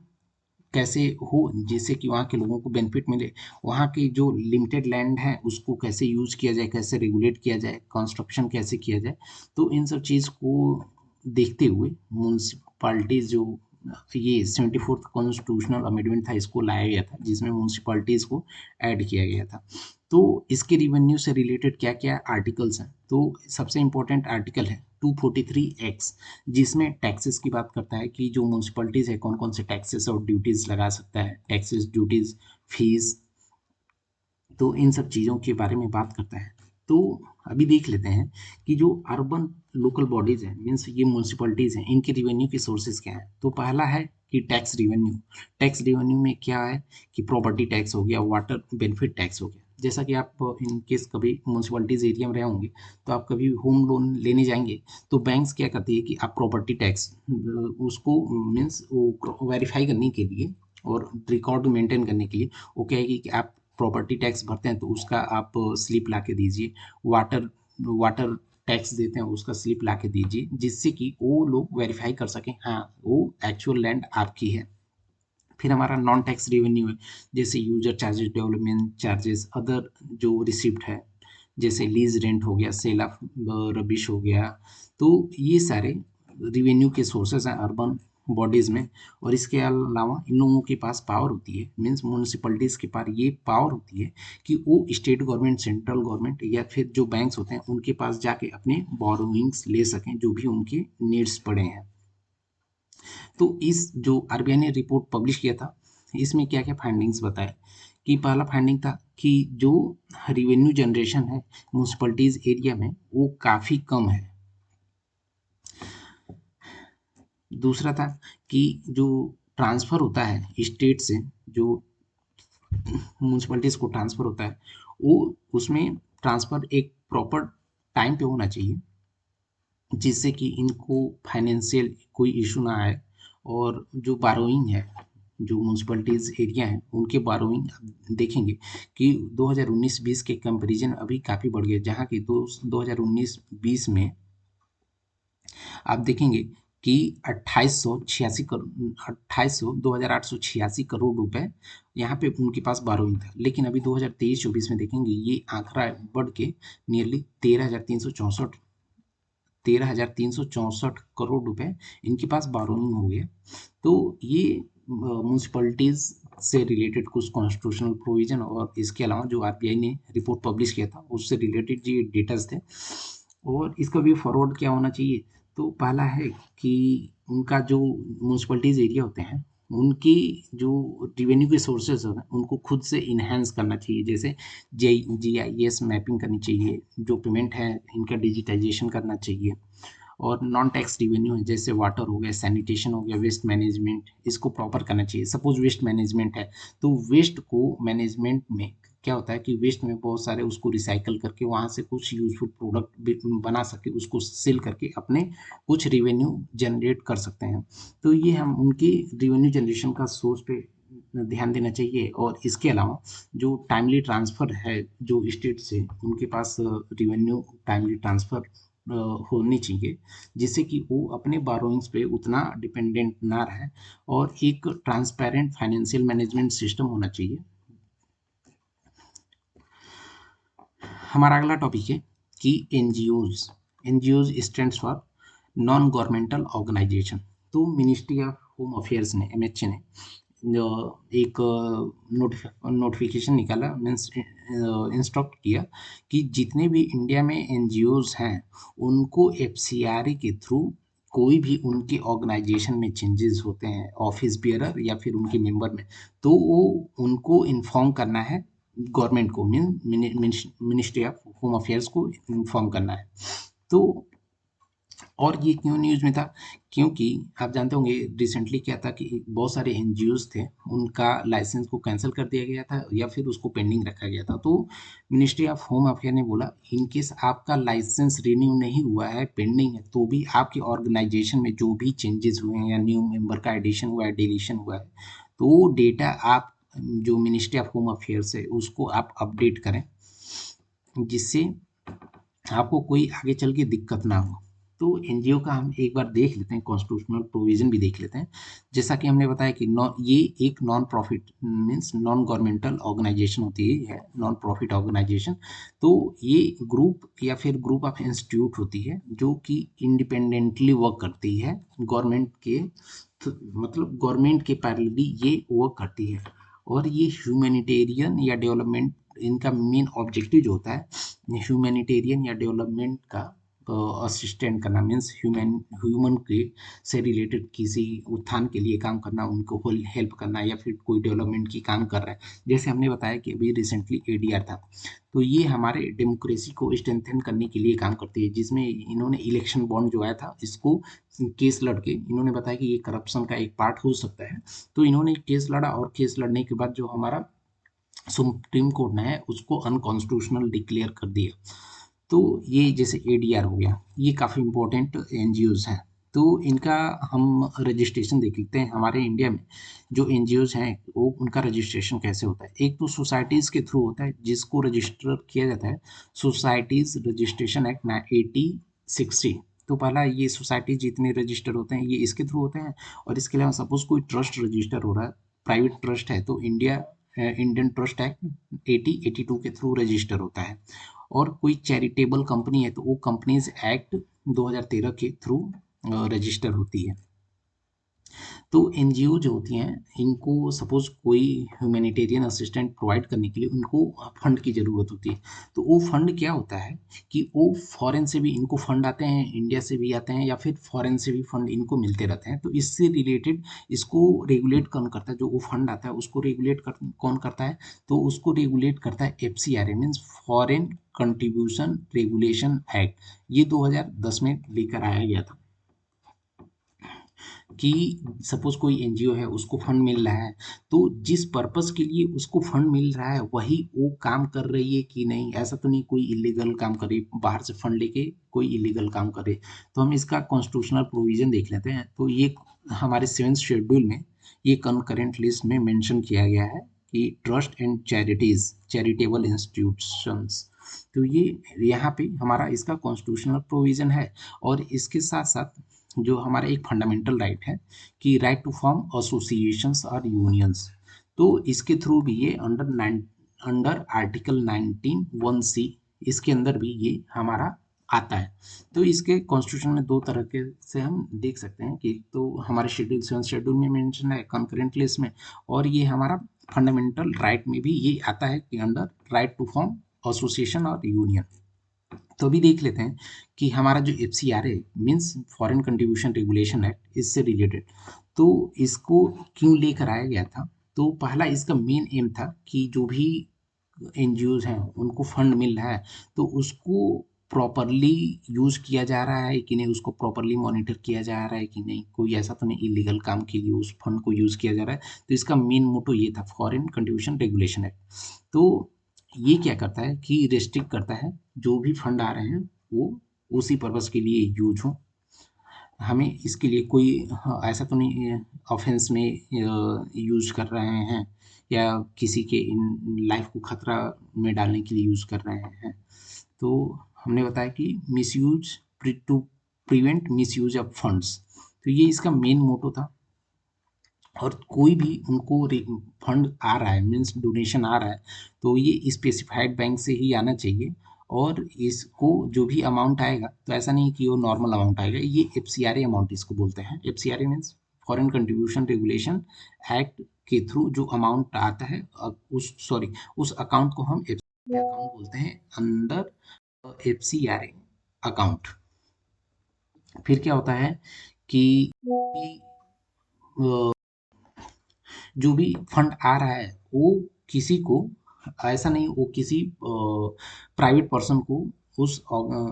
कैसे हो, जिससे कि वहाँ के लोगों को बेनिफिट मिले, वहाँ की जो लिमिटेड लैंड है उसको कैसे यूज किया जाए, कैसे रेगुलेट किया जाए, कंस्ट्रक्शन कैसे किया जाए। तो इन सब चीज़ को देखते हुए म्यूनसिपालिटीज जो ये 74th कॉन्स्टिट्यूशनल अमेंडमेंट था इसको लाया गया था, जिसमें म्यूनसिपालिटीज को ऐड किया गया था। तो इसके रिवेन्यू से रिलेटेड क्या क्या आर्टिकल्स हैं, तो सबसे इंपॉर्टेंट आर्टिकल है 243 एक्स, जिसमें टैक्सेस की बात करता है कि जो म्यूनसिपलिटीज है कौन कौन से टैक्सेस और ड्यूटीज लगा सकता है, टैक्सेस ड्यूटीज फीस। तो इन सब चीज़ों के बारे में बात करता है। तो अभी देख लेते हैं कि जो अर्बन लोकल बॉडीज हैं, मीन्स ये म्यूनसिपलिटीज हैं, इनके रिवेन्यू के सोर्सेज क्या हैं। तो पहला है कि टैक्स रिवेन्यू। टैक्स रिवेन्यू में क्या है कि प्रॉपर्टी टैक्स हो गया, वाटर बेनिफिट टैक्स हो गया। जैसा कि आप इन केस कभी म्यूनसिपलिटीज एरिया में रहे होंगे, तो आप कभी होम लोन लेने जाएंगे तो बैंक्स क्या करती है कि आप प्रॉपर्टी टैक्स उसको मीन्स वो वेरीफाई करने के लिए और रिकॉर्ड मेंटेन करने के लिए वो कहेगी कि आप प्रॉपर्टी टैक्स भरते हैं तो उसका आप स्लिप ला के दीजिए, वाटर वाटर टैक्स देते हैं उसका स्लिप ला के दीजिए, जिससे कि वो लोग वेरीफाई कर सकें हाँ वो एक्चुअल लैंड आपकी है। फिर हमारा नॉन टैक्स रेवेन्यू है, जैसे user charges, development charges, other जो रिसिप्ट है, जैसे लीज रेंट हो गया, सेल ऑफ रबिश हो गया। तो ये सारे रिवेन्यू के सोर्सेज हैं अर्बन बॉडीज़ में। और इसके अलावा इन लोगों के पास पावर होती है, मीन्स म्यूनसिपलिटीज़ के पास ये पावर होती है कि वो स्टेट गवर्नमेंट, सेंट्रल गवर्नमेंट या फिर जो बैंक्स होते हैं उनके पास जाके अपने बोरोइंग्स ले सकें जो भी उनके नीड्स पड़े हैं। तो इस जो आरबीआई ने रिपोर्ट पब्लिश किया था, इसमें क्या क्या फाइंडिंग्स बताए कि पहला फाइंडिंग था कि जो रिवेन्यू जनरेशन है म्यूनसिपलिटीज़ एरिया में वो काफ़ी कम है। दूसरा था कि जो ट्रांसफ़र होता है स्टेट से, जो म्यूनसिपलिटीज़ को ट्रांसफ़र होता है, वो उसमें ट्रांसफ़र एक प्रॉपर टाइम पे होना चाहिए जिससे कि इनको फाइनेंशियल कोई इशू ना आए। और जो बारोइंग है, जो म्यूनसिपलिटीज़ एरिया हैं उनके बारोइंग देखेंगे कि 2019-20 के कंपैरिजन अभी काफ़ी बढ़ गया, जहाँ की 2019-20 में आप देखेंगे कि 2886 करोड़ रुपए यहाँ पे उनके पास बारोइंग था। लेकिन अभी 2023-24 में देखेंगे ये आंकड़ा बढ़ के नियरली 13,364 करोड़ रुपए इनके पास बारोइंग हो गया। तो ये म्यूनसिपलिटीज़ से रिलेटेड कुछ कॉन्स्टिट्यूशनल प्रोविजन और इसके अलावा जो आरबीआई ने रिपोर्ट पब्लिश किया था उससे रिलेटेड ये डेटास थे। और इसका वे फॉरवर्ड क्या होना चाहिए, तो पहला है कि उनका जो म्यूनसिपलिटीज़ एरिया होते हैं उनकी जो रिवेन्यू के सोर्सेज होते हैं उनको खुद से इन्हेंस करना चाहिए। जैसे GIS मैपिंग करनी चाहिए, जो पेमेंट है इनका डिजिटाइजेशन करना चाहिए। और नॉन टैक्स रिवेन्यू है जैसे वाटर हो गया, सैनिटेशन हो गया, वेस्ट मैनेजमेंट, इसको प्रॉपर करना चाहिए। सपोज वेस्ट मैनेजमेंट है तो वेस्ट को मैनेजमेंट में क्या होता है कि वेस्ट में बहुत सारे उसको रिसाइकल करके वहाँ से कुछ यूजफुल प्रोडक्ट बना सके, उसको सेल करके अपने कुछ रिवेन्यू जनरेट कर सकते हैं। तो ये हम उनके रिवेन्यू जनरेशन का सोर्स पे ध्यान देना चाहिए। और इसके अलावा जो टाइमली ट्रांसफ़र है जो स्टेट से उनके पास रिवेन्यू टाइमली ट्रांसफ़र होनी चाहिए जिससे कि वो अपने बारोइंग्स पे उतना डिपेंडेंट ना रहे। और एक ट्रांसपेरेंट फाइनेंशियल मैनेजमेंट सिस्टम होना चाहिए। हमारा अगला टॉपिक है कि NGOs stands for non governmental organisation. तो मिनिस्ट्री ऑफ होम अफेयर्स ने, MHA ने एक नोटिफिकेशन निकाला, मीन्स इंस्ट्रक्ट किया कि जितने भी इंडिया में एनजीओज हैं उनको FCRA के थ्रू कोई भी उनके ऑर्गेनाइजेशन में चेंजेस होते हैं ऑफिस बियरर या फिर उनके मेंबर में, तो वो उनको इन्फॉर्म करना है गवर्नमेंट को, mean ministry of home affairs को इन्फॉर्म करना है। तो और ये क्यों न्यूज़ में था, क्योंकि आप जानते होंगे रिसेंटली क्या था कि बहुत सारे एनजीओज थे उनका लाइसेंस को कैंसिल कर दिया गया था या फिर उसको पेंडिंग रखा गया था। तो मिनिस्ट्री ऑफ होम अफेयर ने बोला इन केस आपका लाइसेंस रिन्यू नहीं हुआ है, पेंडिंग है, तो भी आपके ऑर्गेनाइजेशन में जो भी चेंजेस हुए हैं या न्यू मेंबर का एडिशन हुआ है, डिलीशन हुआ है, तो वो डेटा आप जो मिनिस्ट्री ऑफ होम अफेयर्स है उसको आप अपडेट करें जिससे आपको कोई आगे चल के दिक्कत ना हो। तो एनजीओ का हम एक बार देख लेते हैं, कॉन्स्टिट्यूशनल प्रोविजन भी देख लेते हैं। जैसा कि हमने बताया कि ये एक non profit means non governmental organisation होती है, नॉन प्रॉफिट ऑर्गेनाइजेशन। तो ये ग्रुप या फिर ग्रुप ऑफ इंस्टीट्यूट होती है जो कि इंडिपेंडेंटली वर्क करती है गवर्नमेंट के, मतलब गवर्नमेंट के पैरेलली ये वर्क करती है। और ये ह्यूमैनिटेरियन या डेवलपमेंट, इनका मेन ऑब्जेक्टिव जो होता है ह्यूमैनिटेरियन या डेवलपमेंट का असिस्टेंट करना, मीन्स ह्यूमन के से रिलेटेड किसी उत्थान के लिए काम करना, उनको हेल्प करना या फिर कोई डेवलपमेंट की काम कर रहा है। जैसे हमने बताया कि अभी रिसेंटली ADR था, तो ये हमारे डेमोक्रेसी को स्ट्रेंथन करने के लिए काम करती है, जिसमें इन्होंने इलेक्शन बॉन्ड जो आया था इसको केस लड़के इन्होंने बताया कि ये करप्शन का एक पार्ट हो सकता है। तो इन्होंने केस लड़ा और केस लड़ने के बाद जो हमारा सुप्रीम कोर्ट ने उसको अनकॉन्स्टिट्यूशनल डिक्लेयर कर दिया। तो ये जैसे ADR हो गया, ये काफ़ी इंपॉर्टेंट एनजीओज हैं। तो इनका हम रजिस्ट्रेशन देख लेते हैं। हमारे इंडिया में जो एनजीओज हैं वो उनका रजिस्ट्रेशन कैसे होता है। एक तो सोसाइटीज़ के थ्रू होता है जिसको रजिस्टर किया जाता है सोसाइटीज़ रजिस्ट्रेशन एक्ट 1860। तो पहला ये सोसाइटी जितने रजिस्टर होते हैं ये इसके थ्रू होते हैं। और इसके अलावा सपोज कोई ट्रस्ट रजिस्टर हो रहा है, प्राइवेट ट्रस्ट है, तो इंडियन ट्रस्ट एक्ट 8082 के थ्रू रजिस्टर होता है। और कोई चैरिटेबल कंपनी है तो वो कंपनीज एक्ट 2013 के थ्रू रजिस्टर होती है। तो एनजीओ जो होती हैं, इनको सपोज कोई ह्यूमैनिटेरियन असिस्टेंट प्रोवाइड करने के लिए उनको फंड की ज़रूरत होती है। तो वो फंड क्या होता है कि वो फॉरेन से भी इनको फंड आते हैं, इंडिया से भी आते हैं या फिर फॉरेन से भी फंड इनको मिलते रहते हैं। तो इससे रिलेटेड इसको रेगुलेट कौन करता है? जो वो फंड आता है उसको रेगुलेट कौन करता है? तो उसको रेगुलेट करता है FCRA, means foreign contribution regulation act. ये 2010 में लेकर आया गया था कि सपोज कोई एनजीओ है, उसको फंड मिल रहा है, तो जिस पर्पस के लिए उसको फंड मिल रहा है वही वो काम कर रही है कि नहीं। ऐसा तो नहीं कोई इलीगल काम करे, बाहर से फंड लेके कोई इलीगल काम करे। तो हम इसका कॉन्स्टिट्यूशनल प्रोविजन देख लेते हैं। तो ये हमारे 7th शेड्यूल में ये कंकरेंट लिस्ट में मेंशन किया गया है कि trust and charities, charitable institutions. तो ये यहाँ पे हमारा इसका कॉन्स्टिट्यूशनल प्रोविजन है। और इसके साथ साथ जो हमारा एक फंडामेंटल राइट है कि राइट टू फॉर्म एसोसिएशंस और यूनियंस। तो इसके थ्रू भी ये अंडर आर्टिकल 19(1)(c), इसके अंदर भी ये हमारा आता है। तो इसके कॉन्स्टिट्यूशन में दो तरह के से हम देख सकते हैं कि तो हमारे शेड्यूल 7 शेड्यूल में मेंशन है कंकरेंट लिस्ट में, और ये हमारा फंडामेंटल राइट में भी ये आता है कि under right to form association और यूनियन। तो अभी देख लेते हैं कि हमारा जो एफ सी आर है, means foreign contribution regulation act, इससे रिलेटेड तो इसको क्यों लेकर आया गया था? तो पहला इसका मेन एम था कि जो भी एन हैं उनको फंड मिल रहा है, तो उसको प्रॉपरली यूज किया जा रहा है कि नहीं, उसको प्रॉपरली मॉनिटर किया जा रहा है कि नहीं, कोई ऐसा तो नहीं इलीगल काम के लिए उस फंड को यूज किया जा रहा है। तो इसका मेन मोटो ये था, फॉरेन कंट्रीब्यूशन रेगुलेशन एक्ट। तो ये क्या करता है कि रेस्ट्रिक्ट करता है जो भी फंड आ रहे हैं वो उसी पर्पज़ के लिए यूज हो। हमें इसके लिए कोई ऐसा तो नहीं ऑफेंस में यूज कर रहे हैं या किसी के इन लाइफ को खतरा में डालने के लिए यूज कर रहे हैं। तो हमने बताया कि misuse to prevent misuse of funds. तो ये इसका मेन मोटो था। और कोई भी उनको फंड आ रहा है, मीन्स डोनेशन आ रहा है, तो ये स्पेसिफाइड बैंक से ही आना चाहिए। और इसको जो भी अमाउंट आएगा, तो ऐसा नहीं कि वो नॉर्मल अमाउंट आएगा, ये F C R A amount इसको बोलते हैं। F C R A means foreign contribution regulation act के थ्रू जो अमाउंट आता है, उस अकाउंट को हम एफ अकाउंट बोलते हैं, under F C R A account. फिर क्या होता है कि जो भी फंड आ रहा है वो किसी को, ऐसा नहीं वो किसी प्राइवेट पर्सन को, उस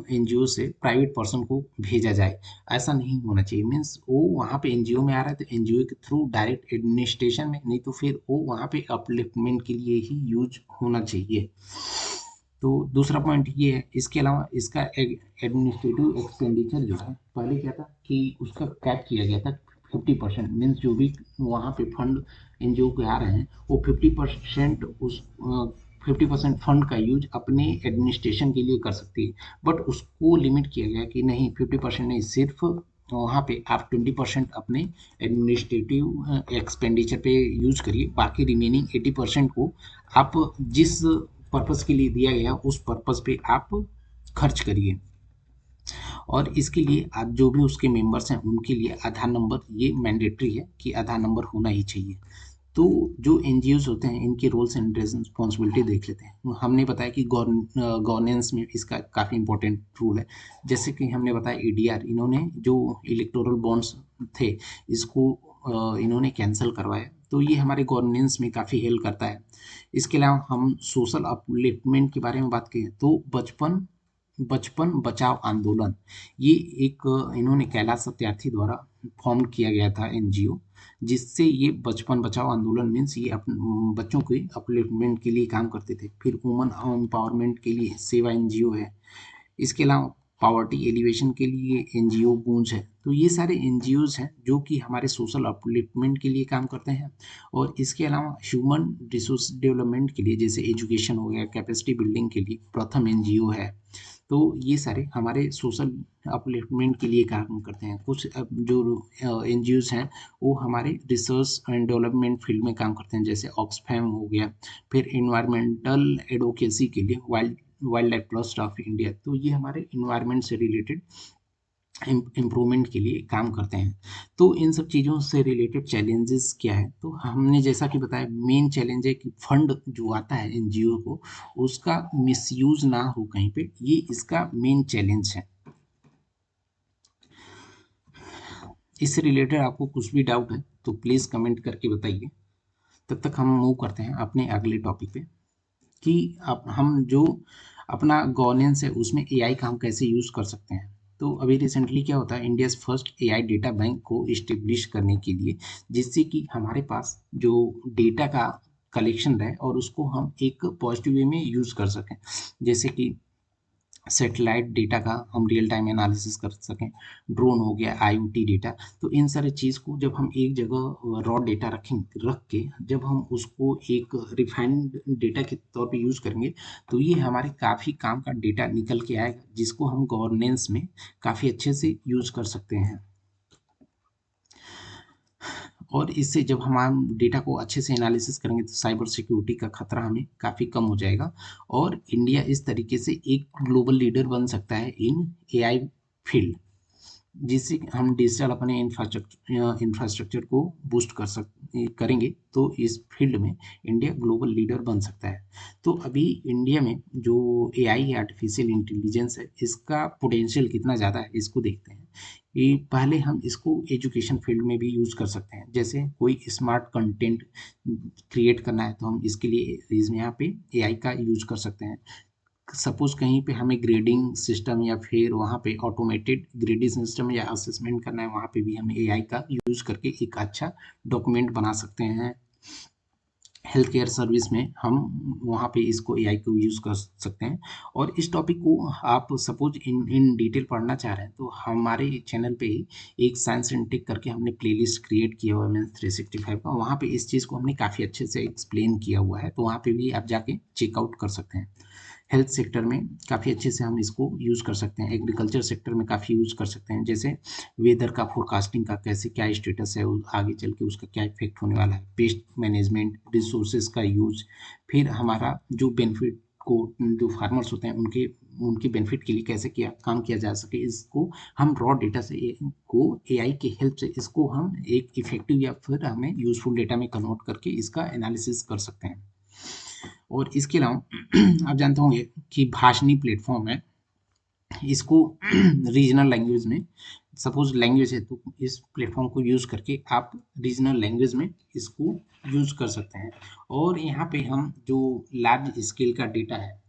एनजीओ से प्राइवेट पर्सन को भेजा जाए, ऐसा नहीं होना चाहिए। मीन्स वो वहाँ पे एनजीओ में आ रहा है तो एनजीओ के थ्रू डायरेक्ट एडमिनिस्ट्रेशन में, नहीं तो फिर वो वहाँ पे अपलिफ्टमेंट के लिए ही यूज होना चाहिए। तो दूसरा पॉइंट ये है। इसके अलावा इसका एडमिनिस्ट्रेटिव एक्सपेंडिचर जो है, पहले क्या था कि उसका कैप किया गया था 50%। मीन्स जो भी वहाँ पे फंड एनजीओ के आ रहे हैं वो 50% उस 50% फंड का यूज अपने एडमिनिस्ट्रेशन के लिए कर सकती है। बट उसको लिमिट किया गया कि नहीं, 50% नहीं, सिर्फ वहाँ पे आप 20% अपने एडमिनिस्ट्रेटिव एक्सपेंडिचर पे यूज करिए, बाकी रिमेनिंग 80% को आप जिस पर्पस के लिए दिया गया उस पर्पस पे आप खर्च करिए। और इसके लिए आप जो भी उसके मेंबर्स हैं उनके लिए आधार नंबर, ये मैंडेटरी है कि आधार नंबर होना ही चाहिए। तो जो एनजीओज होते हैं इनके रोल्स एंड रिस्पॉन्सिबिलिटी देख लेते हैं। हमने बताया कि गवर्नेंस में इसका काफ़ी इंपॉर्टेंट रोल है। जैसे कि हमने बताया ईडीआर, इन्होंने जो इलेक्टोरल बॉन्ड्स थे इसको इन्होंने कैंसिल करवाया, तो ये हमारे गवर्नेंस में काफ़ी हेल्प करता है। इसके अलावा हम सोशल अपलिफ्टमेंट के बारे में बात करें तो बचपन बचपन बचाओ आंदोलन, ये एक इन्होंने कैलाश सत्यार्थी द्वारा फॉर्म किया गया था एनजीओ, जिससे ये बचपन बचाओ आंदोलन मीन्स ये बच्चों के अपलिफ्टमेंट के लिए काम करते थे। फिर वुमन एम्पावरमेंट के लिए सेवा एनजीओ है। इसके अलावा पॉवर्टी एलिवेशन के लिए एनजीओ गूंज है। तो ये सारे एनजीओज हैं जो कि हमारे सोशल अपलिफ्टमेंट के लिए काम करते हैं। और इसके अलावा ह्यूमन रिसोर्स डेवलपमेंट के लिए, जैसे एजुकेशन हो गया, कैपेसिटी बिल्डिंग के लिए प्रथम एनजीओ है। तो ये सारे हमारे सोशल अपलिफ्टमेंट के लिए काम करते हैं। कुछ जो एनजीओज हैं वो हमारे रिसर्च एंड डेवलपमेंट फील्ड में काम करते हैं, जैसे ऑक्सफैम हो गया। फिर इन्वायरमेंटल एडवोकेसी के लिए wild life trust of India, तो ये हमारे इन्वायरमेंट से रिलेटेड इम्प्रूवमेंट के लिए काम करते हैं। तो इन सब चीज़ों से रिलेटेड चैलेंजेस क्या है, तो हमने जैसा कि बताया मेन चैलेंज है कि फंड जो आता है एनजीओ को उसका मिसयूज ना हो कहीं पे, ये इसका मेन चैलेंज है। इससे रिलेटेड आपको कुछ भी डाउट है तो प्लीज़ कमेंट करके बताइए। तब तक हम मूव करते हैं अपने अगले टॉपिक पे कि अब हम जो अपना गवर्नेंस है उसमें एआई का हम कैसे यूज़ कर सकते हैं। तो अभी रिसेंटली क्या होता है, India's first AI data bank को इस्टेब्लिश करने के लिए, जिससे कि हमारे पास जो डेटा का कलेक्शन रहे और उसको हम एक पॉजिटिव वे में यूज़ कर सकें। जैसे कि सैटेलाइट डेटा का हम रियल टाइम एनालिसिस कर सकें, ड्रोन हो गया, आईओटी डेटा। तो इन सारे चीज़ को जब हम एक जगह रॉ डेटा रख के जब हम उसको एक रिफाइंड डेटा के तौर पे यूज़ करेंगे तो ये हमारे काफ़ी काम का डेटा निकल के आएगा, जिसको हम गवर्नेंस में काफ़ी अच्छे से यूज़ कर सकते हैं। और इससे जब हम डेटा को अच्छे से एनालिसिस करेंगे तो साइबर सिक्योरिटी का खतरा हमें काफ़ी कम हो जाएगा और इंडिया इस तरीके से एक ग्लोबल लीडर बन सकता है इन एआई फील्ड, जिससे हम डिजिटल अपने इंफ्रास्ट्रक्चर को बूस्ट करेंगे तो इस फील्ड में इंडिया ग्लोबल लीडर बन सकता है। तो अभी इंडिया में जो एआई है, आर्टिफिशियल इंटेलिजेंस है, इसका पोटेंशियल कितना ज़्यादा है इसको देखते हैं कि पहले हम इसको एजुकेशन फील्ड में भी यूज़ कर सकते हैं। जैसे कोई स्मार्ट कंटेंट क्रिएट करना है तो हम इसके लिए इसमें यहाँ पे एआई का यूज़ कर सकते हैं। सपोज कहीं पे हमें ग्रेडिंग सिस्टम या फिर वहाँ पे ऑटोमेटेड ग्रेडिंग सिस्टम या असेसमेंट करना है, वहाँ पे भी हम एआई का यूज़ करके एक अच्छा डॉक्यूमेंट बना सकते हैं। हेल्थ केयर सर्विस में हम वहाँ पे इसको एआई को यूज़ कर सकते हैं। और इस टॉपिक को आप सपोज इन इन डिटेल पढ़ना चाह रहे हैं तो हमारे चैनल पे ही एक साइंस एंड टेक करके हमने प्लेलिस्ट क्रिएट किया हुआ है मीन्स 365 का, वहाँ पे इस चीज़ को हमने काफ़ी अच्छे से एक्सप्लेन किया हुआ है, तो वहाँ पे भी आप जाके चेकआउट कर सकते हैं। हेल्थ सेक्टर में काफ़ी अच्छे से हम इसको यूज़ कर सकते हैं, एग्रीकल्चर सेक्टर में काफ़ी यूज़ कर सकते हैं। जैसे वेदर का फोरकास्टिंग का कैसे क्या स्टेटस है, आगे चल के उसका क्या इफेक्ट होने वाला है, पेस्ट मैनेजमेंट, रिसोर्सेज का यूज, फिर हमारा जो बेनिफिट को जो फार्मर्स होते हैं उनके उनके बेनिफिट के लिए कैसे किया काम किया जा सके, इसको हम रॉ डेटा से को एआई की हेल्प से इसको हम एक इफेक्टिव या फिर हमें यूजफुल डेटा में कन्वर्ट करके इसका एनालिसिस कर सकते हैं। और इसके अलावा आप जानते होंगे कि भाषणी प्लेटफॉर्म है, इसको रीजनल लैंग्वेज में सपोज लैंग्वेज है तो इस प्लेटफॉर्म को यूज़ करके आप रीजनल लैंग्वेज में इसको यूज़ कर सकते हैं। और यहाँ पे हम जो लार्ज स्केल का डेटा है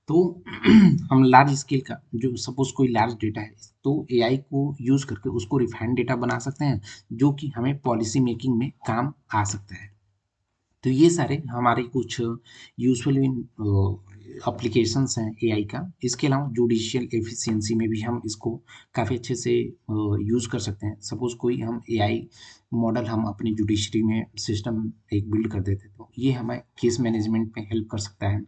तो हम लार्ज स्केल का जो सपोज कोई लार्ज डेटा है तो एआई को यूज़ करके उसको रिफाइंड डेटा बना सकते हैं, जो कि हमें पॉलिसी मेकिंग में काम आ सकता है। तो ये सारे हमारे कुछ यूजुअल एप्लीकेशंस हैं एआई का। इसके अलावा जुडिशियल एफिशिएंसी में भी हम इसको काफ़ी अच्छे से यूज़ कर सकते हैं। सपोज़ कोई हम एआई मॉडल हम अपनी जुडिशरी में सिस्टम एक बिल्ड कर देते हैं तो ये हमें केस मैनेजमेंट में हेल्प कर सकता है।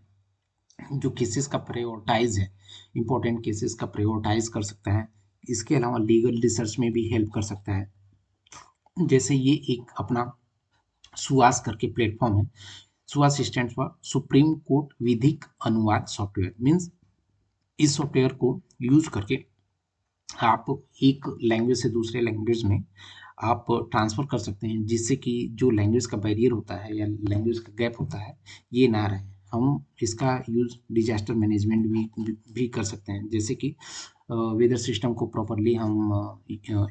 जो केसेस का प्रायोरिटाइज है, इंपॉर्टेंट केसेस का प्रायोरिटाइज कर सकता है। इसके अलावा लीगल रिसर्च में भी हेल्प कर सकता है। जैसे ये एक अपना सुआस करके प्लेटफॉर्म है। सुआस स्टैंड फॉर सुप्रीम कोर्ट विधिक अनुवाद सॉफ्टवेयर, मीन्स इस सॉफ्टवेयर को यूज करके आप एक लैंग्वेज से दूसरे लैंग्वेज में आप ट्रांसफ़र कर सकते हैं, जिससे कि जो लैंग्वेज का बैरियर होता है या लैंग्वेज का गैप होता है ये ना रहे। हम इसका यूज़ डिजास्टर मैनेजमेंट भी कर सकते हैं, जैसे कि वेदर सिस्टम को प्रॉपरली हम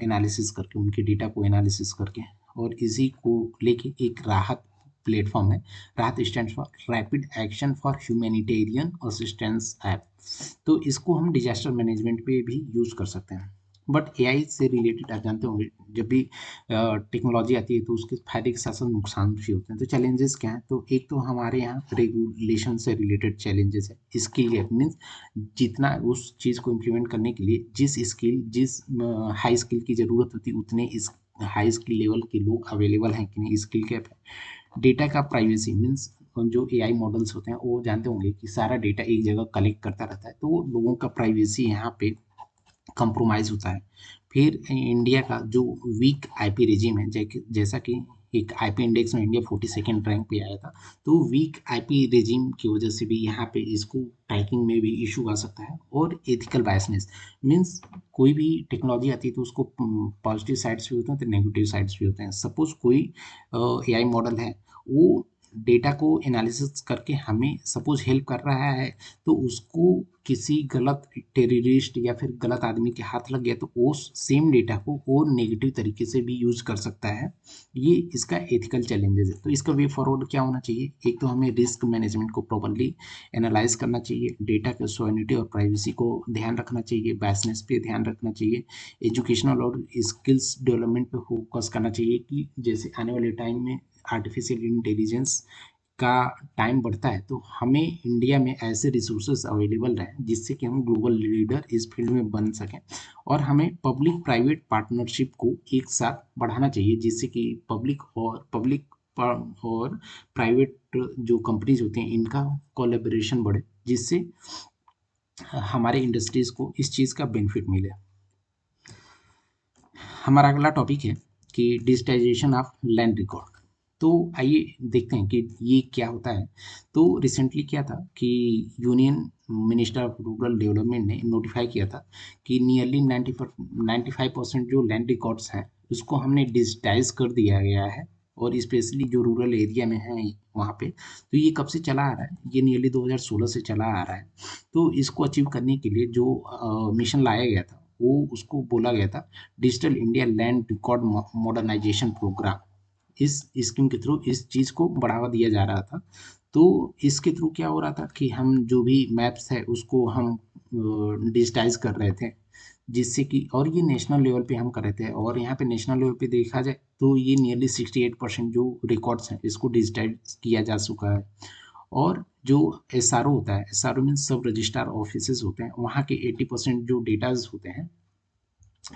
एनालिसिस करके उनके डेटा को एनालिसिस करके और इसी को लेके एक राहत प्लेटफॉर्म है। राहत stand for rapid action for humanitarian assistance app. तो इसको हम डिजास्टर मैनेजमेंट पे भी यूज़ कर सकते हैं। बट एआई से रिलेटेड आप जानते होंगे जब भी टेक्नोलॉजी आती है तो उसके फायदे के साथ साथ नुकसान भी होते हैं। तो चैलेंजेस क्या हैं, तो एक तो हमारे यहाँ रेगुलेशन से रिलेटेड चैलेंजेस है। स्किल गैप मीन्स जितना उस चीज़ को इम्प्लीमेंट करने के लिए जिस हाई स्किल की ज़रूरत होती है उतने इस हाई स्किल लेवल के लोग अवेलेबल हैं कि नहीं, स्किल गैप है। डेटा का प्राइवेसी मीन्स जो एआई मॉडल्स होते हैं वो जानते होंगे कि सारा डेटा एक जगह कलेक्ट करता रहता है, तो लोगों का प्राइवेसी यहाँ पे कंप्रोमाइज़ होता है। फिर इंडिया का जो वीक आईपी रेजिम है, जैसा कि एक आईपी इंडेक्स में इंडिया 42nd रैंक पे आया था। तो वीक आईपी रेजिम की वजह से भी यहाँ पे इसको ट्रैकिंग में भी इशू आ सकता है। और एथिकल बायसनेस मीन्स कोई भी टेक्नोलॉजी आती है तो उसको पॉजिटिव साइड्स भी होते हैं तो नेगेटिव साइड्स भी होते हैं। सपोज कोई एआई मॉडल है, वो डेटा को एनालिसिस करके हमें सपोज हेल्प कर रहा है, तो उसको किसी गलत टेररिस्ट या फिर गलत आदमी के हाथ लग गया तो वो सेम डेटा को और नेगेटिव तरीके से भी यूज कर सकता है। ये इसका एथिकल चैलेंजेस है। तो इसका वे फॉरवर्ड क्या होना चाहिए? एक तो हमें रिस्क मैनेजमेंट को प्रॉपरली एनालाइज करना चाहिए, डेटा के सॉवरेनिटी और प्राइवेसी को ध्यान रखना चाहिए, बायसनेस पे ध्यान रखना चाहिए, एजुकेशनल और स्किल्स डेवलपमेंट पे फोकस करना चाहिए कि जैसे आने वाले टाइम में आर्टिफिशियल इंटेलिजेंस का टाइम बढ़ता है तो हमें इंडिया में ऐसे रिसोर्सेज अवेलेबल रहें जिससे कि हम ग्लोबल लीडर इस फील्ड में बन सकें। और हमें पब्लिक प्राइवेट पार्टनरशिप को एक साथ बढ़ाना चाहिए जिससे कि पब्लिक और प्राइवेट जो कंपनीज होती हैं इनका कोलैबोरेशन बढ़े, जिससे हमारे इंडस्ट्रीज को इस चीज़ का बेनिफिट मिले। हमारा अगला टॉपिक है कि डिजिटाइजेशन ऑफ लैंड रिकॉर्ड। तो आइए देखते हैं कि ये क्या होता है। तो रिसेंटली क्या था कि union minister of rural development ने नोटिफाई किया था कि नियरली 95% जो लैंड रिकॉर्ड्स हैं उसको हमने डिजिटाइज कर दिया गया है। और स्पेशली जो रूरल एरिया में है वहाँ पे, तो ये कब से चला आ रहा है? ये नियरली 2016 से चला आ रहा है। तो इसको अचीव करने के लिए जो मिशन लाया गया था वो उसको बोला गया था digital India land record modernisation programme. इस स्कीम के थ्रू इस चीज़ को बढ़ावा दिया जा रहा था। तो इसके थ्रू क्या हो रहा था कि हम जो भी मैप्स है उसको हम डिजिटाइज कर रहे थे, जिससे कि और ये नेशनल लेवल पे हम कर रहे थे। और यहाँ पे नेशनल लेवल पे देखा जाए तो ये नियरली 68% जो रिकॉर्ड्स हैं इसको डिजिटाइज किया जा चुका है। और जो एसआरओ होता है, एसआरओ मीन सब रजिस्ट्रार ऑफिसेज होते हैं, वहाँ के 80% जो डेटाज होते हैं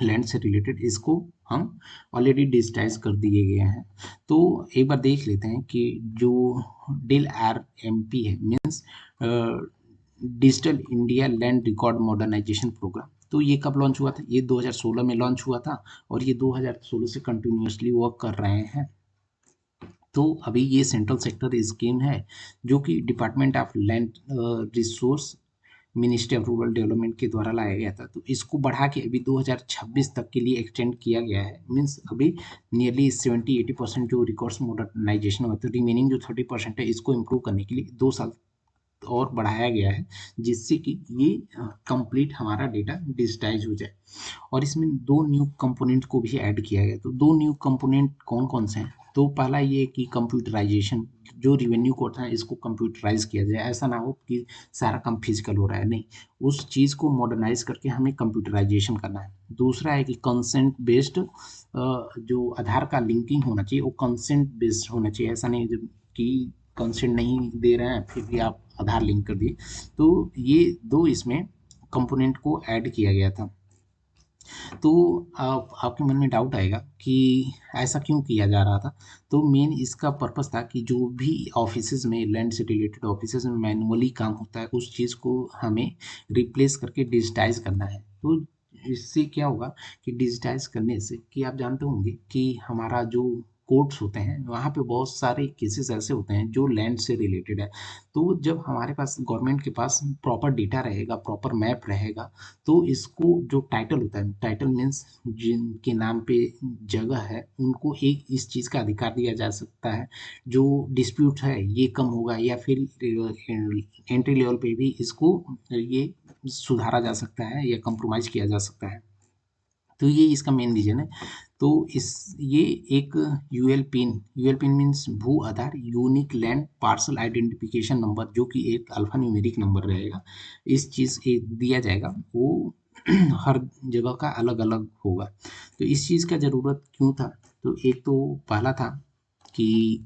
लैंड से रिलेटेड, इसको हम ऑलरेडी डिजिटाइज कर दिए गए हैं। तो एक बार देख लेते हैं कि जो डिल आर एम पी है means digital India land record modernisation programme, तो ये कब लॉन्च हुआ था? ये 2016 में लॉन्च हुआ था और ये 2016 से कंटिन्यूसली वर्क कर रहे हैं। तो अभी ये सेंट्रल सेक्टर स्कीम है जो कि department of land resource ministry of rural development के द्वारा लाया गया था। तो इसको बढ़ा के अभी 2026 तक के लिए एक्सटेंड किया गया है। मीन्स अभी नियरली 70-80% जो रिकॉर्ड्स मॉडर्नाइजेशन हुआ, तो रिमेनिंग जो 30% है इसको इम्प्रूव करने के लिए 2 साल और बढ़ाया गया है, जिससे कि ये कंप्लीट हमारा डेटा डिजिटाइज हो जाए। और इसमें 2 न्यू कंपोनेंट को भी ऐड किया गया। तो 2 न्यू कंपोनेंट कौन कौन से हैं? तो पहला ये कि कंप्यूटराइजेशन, जो रिवेन्यू कोड था इसको कंप्यूटराइज किया जाए। ऐसा ना हो कि सारा काम फिजिकल हो रहा है, नहीं, उस चीज़ को मॉडर्नाइज करके हमें कंप्यूटराइजेशन करना है। दूसरा है कि कंसेंट बेस्ड, जो आधार का लिंकिंग होना चाहिए वो कंसेंट बेस्ड होना चाहिए। ऐसा नहीं कि कंसेंट नहीं दे रहे हैं फिर भी आप आधार लिंक कर दिए। तो ये 2 इसमें कंपोनेंट को ऐड किया गया था। तो आपके मन में डाउट आएगा कि ऐसा क्यों किया जा रहा था? तो मेन इसका पर्पस था कि जो भी ऑफिसेज में लैंड से रिलेटेड ऑफिसेज में मैनुअली काम होता है उस चीज़ को हमें रिप्लेस करके डिजिटाइज करना है। तो इससे क्या होगा कि डिजिटाइज करने से कि आप जानते होंगे कि हमारा जो कोर्ट्स होते हैं वहाँ पे बहुत सारे केसेस ऐसे होते हैं जो लैंड से रिलेटेड है। तो जब हमारे पास गवर्नमेंट के पास प्रॉपर डेटा रहेगा, प्रॉपर मैप रहेगा, तो इसको जो टाइटल होता है, टाइटल मीन्स जिनके नाम पे जगह है उनको एक इस चीज़ का अधिकार दिया जा सकता है। जो डिस्प्यूट है ये कम होगा या फिर एंट्री लेवल पे भी इसको ये सुधारा जा सकता है या कंप्रोमाइज़ किया जा सकता है। तो ये इसका मेन रीज़न है। तो इस ये एक UL PIN means Bhu Aadhaar unique land parcel identification number, जो कि एक अल्फा न्यूमेरिक नंबर रहेगा। इस चीज़ दिया जाएगा वो हर जगह का अलग अलग होगा। तो इस चीज़ का ज़रूरत क्यों था? तो एक तो पहला था कि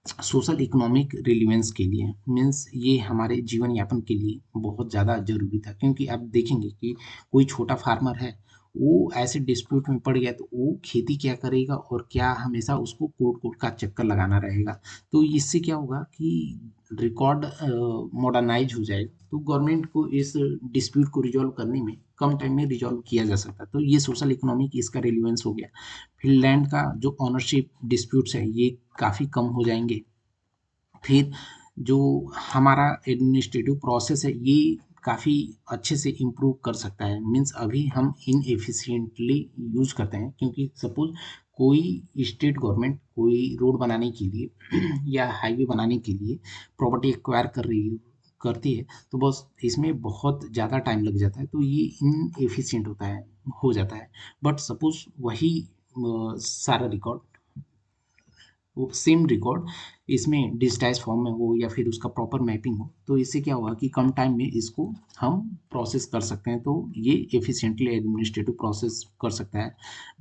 सोशल इकोनॉमिक रिलीवेंस के लिए, मीन्स ये हमारे जीवन यापन के लिए बहुत ज़्यादा ज़रूरी था। क्योंकि आप देखेंगे कि कोई छोटा फार्मर है, वो ऐसे डिस्प्यूट में पड़ गया तो वो खेती क्या करेगा और क्या हमेशा उसको कोर्ट कोर्ट का चक्कर लगाना रहेगा। तो इससे क्या होगा कि रिकॉर्ड मॉडर्नाइज हो जाएगा। तो गवर्नमेंट को इस डिस्प्यूट को रिजॉल्व करने में कम टाइम में रिजॉल्व किया जा सकता है। तो ये सोशल इकोनॉमिक इसका रेलिवेंस हो गया। फिर लैंड का जो ऑनरशिप डिस्प्यूट्स है ये काफ़ी कम हो जाएंगे। फिर जो हमारा एडमिनिस्ट्रेटिव प्रोसेस है ये काफ़ी अच्छे से इम्प्रूव कर सकता है। मीन्स अभी हम इनएफिशिएंटली यूज करते हैं, क्योंकि सपोज कोई स्टेट गवर्नमेंट कोई रोड बनाने के लिए या हाईवे बनाने के लिए प्रॉपर्टी एक्वायर करती है, तो बस इसमें बहुत ज़्यादा टाइम लग जाता है, तो ये इनएफिशिएंट होता है, हो जाता है। बट सपोज वही सारा रिकॉर्ड, वो सेम रिकॉर्ड इसमें डिजिटाइज फॉर्म में हो या फिर उसका प्रॉपर मैपिंग हो, तो इससे क्या होगा कि कम टाइम में इसको हम प्रोसेस कर सकते हैं। तो ये एफिशिएंटली एडमिनिस्ट्रेटिव प्रोसेस कर सकता है।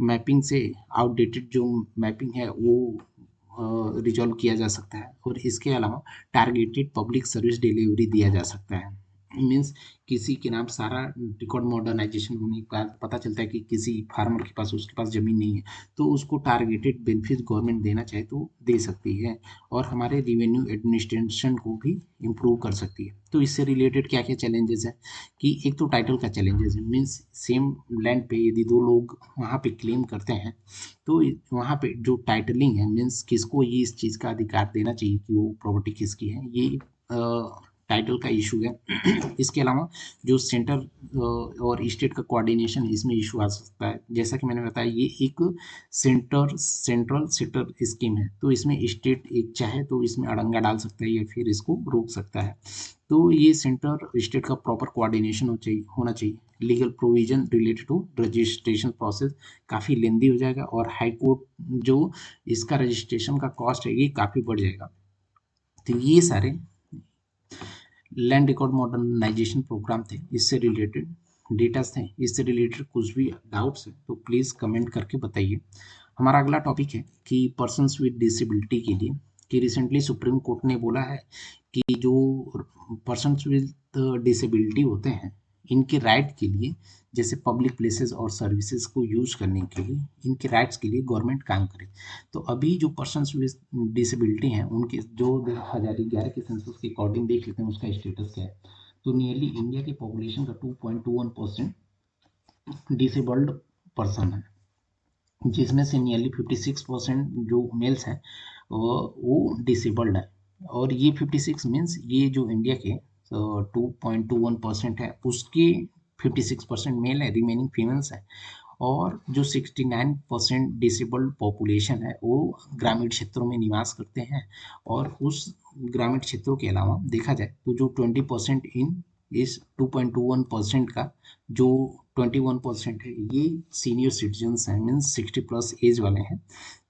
मैपिंग से आउटडेटेड जो मैपिंग है वो रिजॉल्व किया जा सकता है। और इसके अलावा टारगेटेड पब्लिक सर्विस डिलीवरी दिया जा सकता है। मीन्स किसी के नाम सारा रिकॉर्ड मॉडर्नाइजेशन होने का पता चलता है कि किसी फार्मर के पास उसके पास ज़मीन नहीं है, तो उसको टारगेटेड बेनिफिट गवर्नमेंट देना चाहे तो दे सकती है, और हमारे रिवेन्यू एडमिनिस्ट्रेशन को भी इम्प्रूव कर सकती है। तो इससे रिलेटेड क्या क्या चैलेंजेस है कि एक तो टाइटल का चैलेंजेस है। मीन्स सेम लैंड पे यदि दो लोग वहाँ पे क्लेम करते हैं, तो वहाँ पे जो टाइटलिंग है, मीन्स किसको ये इस चीज़ का अधिकार देना चाहिए कि वो प्रॉपर्टी किसकी है, ये टाइटल का इशू है। इसके अलावा जो सेंटर और स्टेट का कोऑर्डिनेशन है, इसमें इशू आ सकता है। जैसा कि मैंने बताया ये एक सेंट्रल सेक्टर स्कीम है, तो इसमें स्टेट एक चाहे तो इसमें अड़ंगा डाल सकता है या फिर इसको रोक सकता है। तो ये सेंटर स्टेट का प्रॉपर कोऑर्डिनेशन होना चाहिए। Legal provision related to registration process काफ़ी लेंदी हो जाएगा, और हाई कोर्ट जो इसका रजिस्ट्रेशन का कॉस्ट है ये काफ़ी बढ़ जाएगा। तो ये सारे लैंड रिकॉर्ड मॉडर्नाइजेशन प्रोग्राम थे, इससे रिलेटेड डेटास थे। इससे रिलेटेड कुछ भी डाउट्स है तो प्लीज़ कमेंट करके बताइए। हमारा अगला टॉपिक है कि पर्सन्स विद डिसेबिलिटी के लिए, कि रिसेंटली सुप्रीम कोर्ट ने बोला है कि जो पर्सन्स विद डिसेबिलिटी होते हैं इनके राइट के लिए, जैसे पब्लिक प्लेसेस और सर्विसेज को यूज करने के लिए, इनके राइट्स के लिए गवर्नमेंट काम करे। तो अभी जो पर्सन्स विद डिसेबिलिटी हैं उनके जो 2011 के सेंसस के अकॉर्डिंग देख लेते हैं उसका स्टेटस क्या है। तो नियरली इंडिया के पॉपुलेशन का 2.21% डिसेबल्ड पर्सन है, जिसमें से नियरली 56% जो मेल्स हैं वो डिसेबल्ड है। और ये 56 मीन्स ये जो इंडिया के 2.21% है उसके 56% मेल है, रिमेनिंग फीमेल्स है। और जो 69% डिसेबल्ड पॉपुलेशन है वो ग्रामीण क्षेत्रों में निवास करते हैं। और उस ग्रामीण क्षेत्रों के अलावा देखा जाए तो जो 20% इन इस 2.21% का जो 21% है ये सीनियर सिटीजन्स हैं, मीन्स 60+ एज वाले हैं।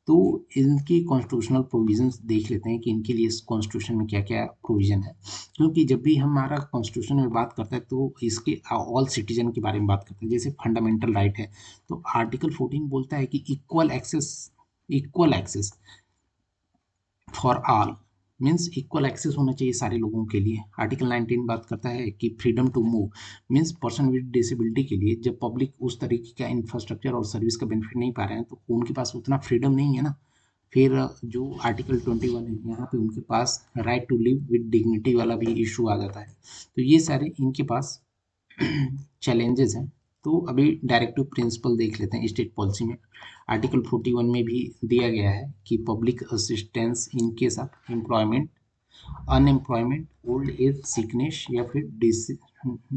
तो इनकी कॉन्स्टिट्यूशनल प्रोविजंस देख लेते हैं कि इनके लिए इस कॉन्स्टिट्यूशन में क्या क्या प्रोविजन है। क्योंकि जब भी हमारा कॉन्स्टिट्यूशन में बात करता है तो इसके ऑल सिटीजन के बारे में बात करते हैं, जैसे फंडामेंटल राइट है। तो आर्टिकल 14 बोलता है कि equal access for all, means equal access होना चाहिए सारे लोगों के लिए। आर्टिकल 19 बात करता है कि freedom to move, means person with disability के लिए जब पब्लिक उस तरीके का इंफ्रास्ट्रक्चर और सर्विस का बेनिफिट नहीं पा रहे हैं तो उनके पास उतना फ्रीडम नहीं है ना। फिर जो आर्टिकल 21 है यहाँ पे उनके पास right to live with dignity वाला भी इशू आ जाता है। तो ये सारे इनके पास चैलेंजेस हैं। तो अभी डायरेक्टिव प्रिंसिपल देख लेते हैं स्टेट पॉलिसी में। आर्टिकल 41 में भी दिया गया है कि public assistance in case of employment, unemployment, old age, sickness या फिर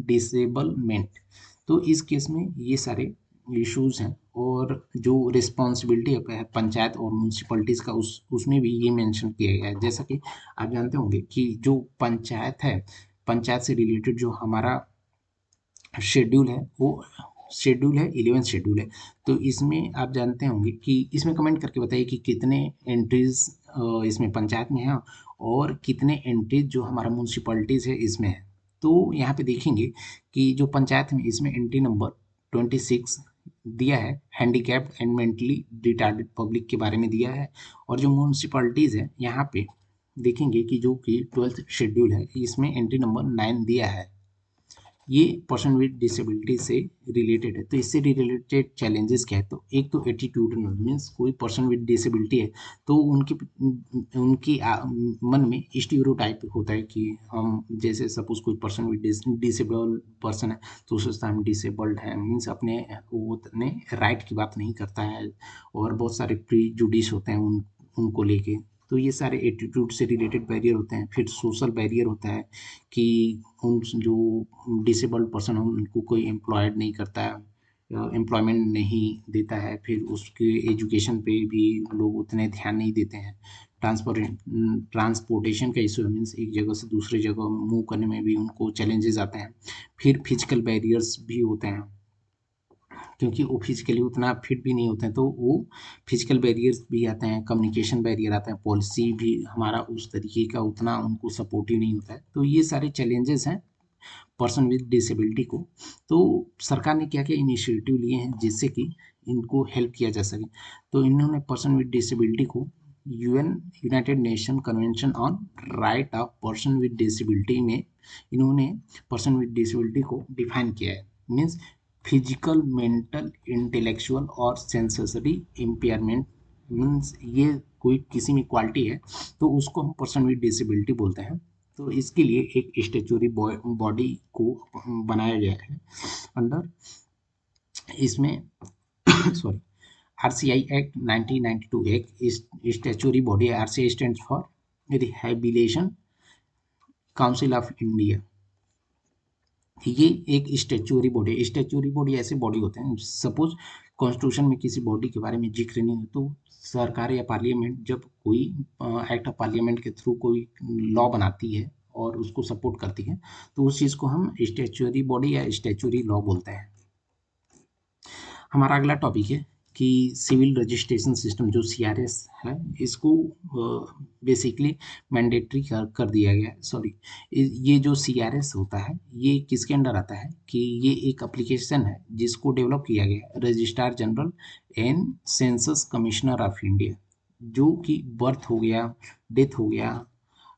डिसेबलमेंट। तो इस केस में ये सारे इश्यूज हैं। और जो रिस्पॉन्सिबिलिटी है पंचायत और म्यूनसिपलिटीज़ का उसमें भी ये मेंशन किया गया है। जैसा कि आप जानते होंगे कि जो पंचायत है, पंचायत से रिलेटेड जो हमारा शेड्यूल है वो शेड्यूल है 11 शेड्यूल है। तो इसमें आप जानते होंगे कि इसमें कमेंट करके बताइए कि कितने एंट्रीज इसमें पंचायत में है और कितने एंट्रीज जो हमारा म्यूनसिपलिटीज़ है इसमें है। तो यहाँ पे देखेंगे कि जो पंचायत में इसमें एंट्री नंबर 26 दिया है, handicapped and mentally retarded public के बारे में दिया है। और जो म्यूनसिपलिटीज़ है यहाँ पे देखेंगे कि जो कि 12th शेड्यूल है इसमें एंट्री नंबर 9 दिया है। ये पर्सन विद डिसेबिलिटी से रिलेटेड है। तो इससे रिलेटेड चैलेंजेस क्या है, तो एक तो एटीट्यूडनल मीन्स कोई पर्सन विद डिसेबिलिटी है तो उनकी मन में स्टीरियोटाइप होता है कि हम, जैसे सपोज कोई पर्सन विद डिसेबल पर्सन है तो सोचता है हम डिसेबल्ड है, मीन्स अपने वो अपने राइट की बात नहीं करता है, और बहुत सारे प्रीजुडिस होते हैं उनको लेके। तो ये सारे एटीट्यूड से रिलेटेड बैरियर होते हैं। फिर सोशल बैरियर होता है कि उन जो डिसेबल्ड पर्सन हो उनको कोई एम्प्लॉयड नहीं करता है, एम्प्लॉयमेंट नहीं देता है। फिर उसके एजुकेशन पे भी लोग उतने ध्यान नहीं देते हैं। ट्रांसपोर्टेशन का इशू है, मीन्स एक जगह से दूसरी जगह मूव करने में भी उनको चैलेंजेस आते हैं। फिर फिजिकल बैरियर्स भी होते हैं, क्योंकि वो फिजिकली उतना फिट भी नहीं होते हैं, तो वो फिजिकल बैरियर्स भी आते हैं, कम्युनिकेशन बैरियर आता है, पॉलिसी भी हमारा उस तरीके का उतना उनको सपोर्टिव नहीं होता है। तो ये सारे चैलेंजेस हैं पर्सन विद डिसेबिलिटी को। तो सरकार ने क्या क्या इनिशिएटिव लिए हैं जिससे कि इनको हेल्प किया जा सके, तो इन्होंने पर्सन विद डिसेबिलिटी को United nation convention on right of person with disability में इन्होंने पर्सन विद डिसेबिलिटी को डिफाइन किया है। मीन्स फिजिकल, मेंटल, इंटेलेक्चुअल और सेंसरी इम्पेयरमेंट, मीन्स ये कोई किसी में क्वालिटी है तो उसको हम पर्सन विद डिसेबिलिटी बोलते हैं। तो इसके लिए एक स्टेचुरी बॉडी को बनाया गया है अंडर इसमें सॉरी आरसीआई एक्ट 1992। एक स्टेचुरी बॉडी है, RCI stands for rehabilitation council of India. ये एक स्टेचुरी बॉडी है। स्टेचुरी बॉडी ऐसे बॉडी होते हैं, सपोज कॉन्स्टिट्यूशन में किसी बॉडी के बारे में जिक्र नहीं हो तो सरकार या पार्लियामेंट जब कोई एक्ट ऑफ पार्लियामेंट के थ्रू कोई लॉ बनाती है और उसको सपोर्ट करती है तो उस चीज़ को हम स्टेचुरी बॉडी या स्टेचुरी लॉ बोलते हैं। हमारा अगला टॉपिक है कि सिविल रजिस्ट्रेशन सिस्टम जो सीआरएस है इसको बेसिकली मैंडेटरी कर दिया गया है। सॉरी, ये जो सीआरएस होता है ये किसके अंडर आता है कि ये एक एप्लीकेशन है जिसको डेवलप किया गया है registrar general and census commissioner of India, जो कि बर्थ हो गया, डेथ हो गया,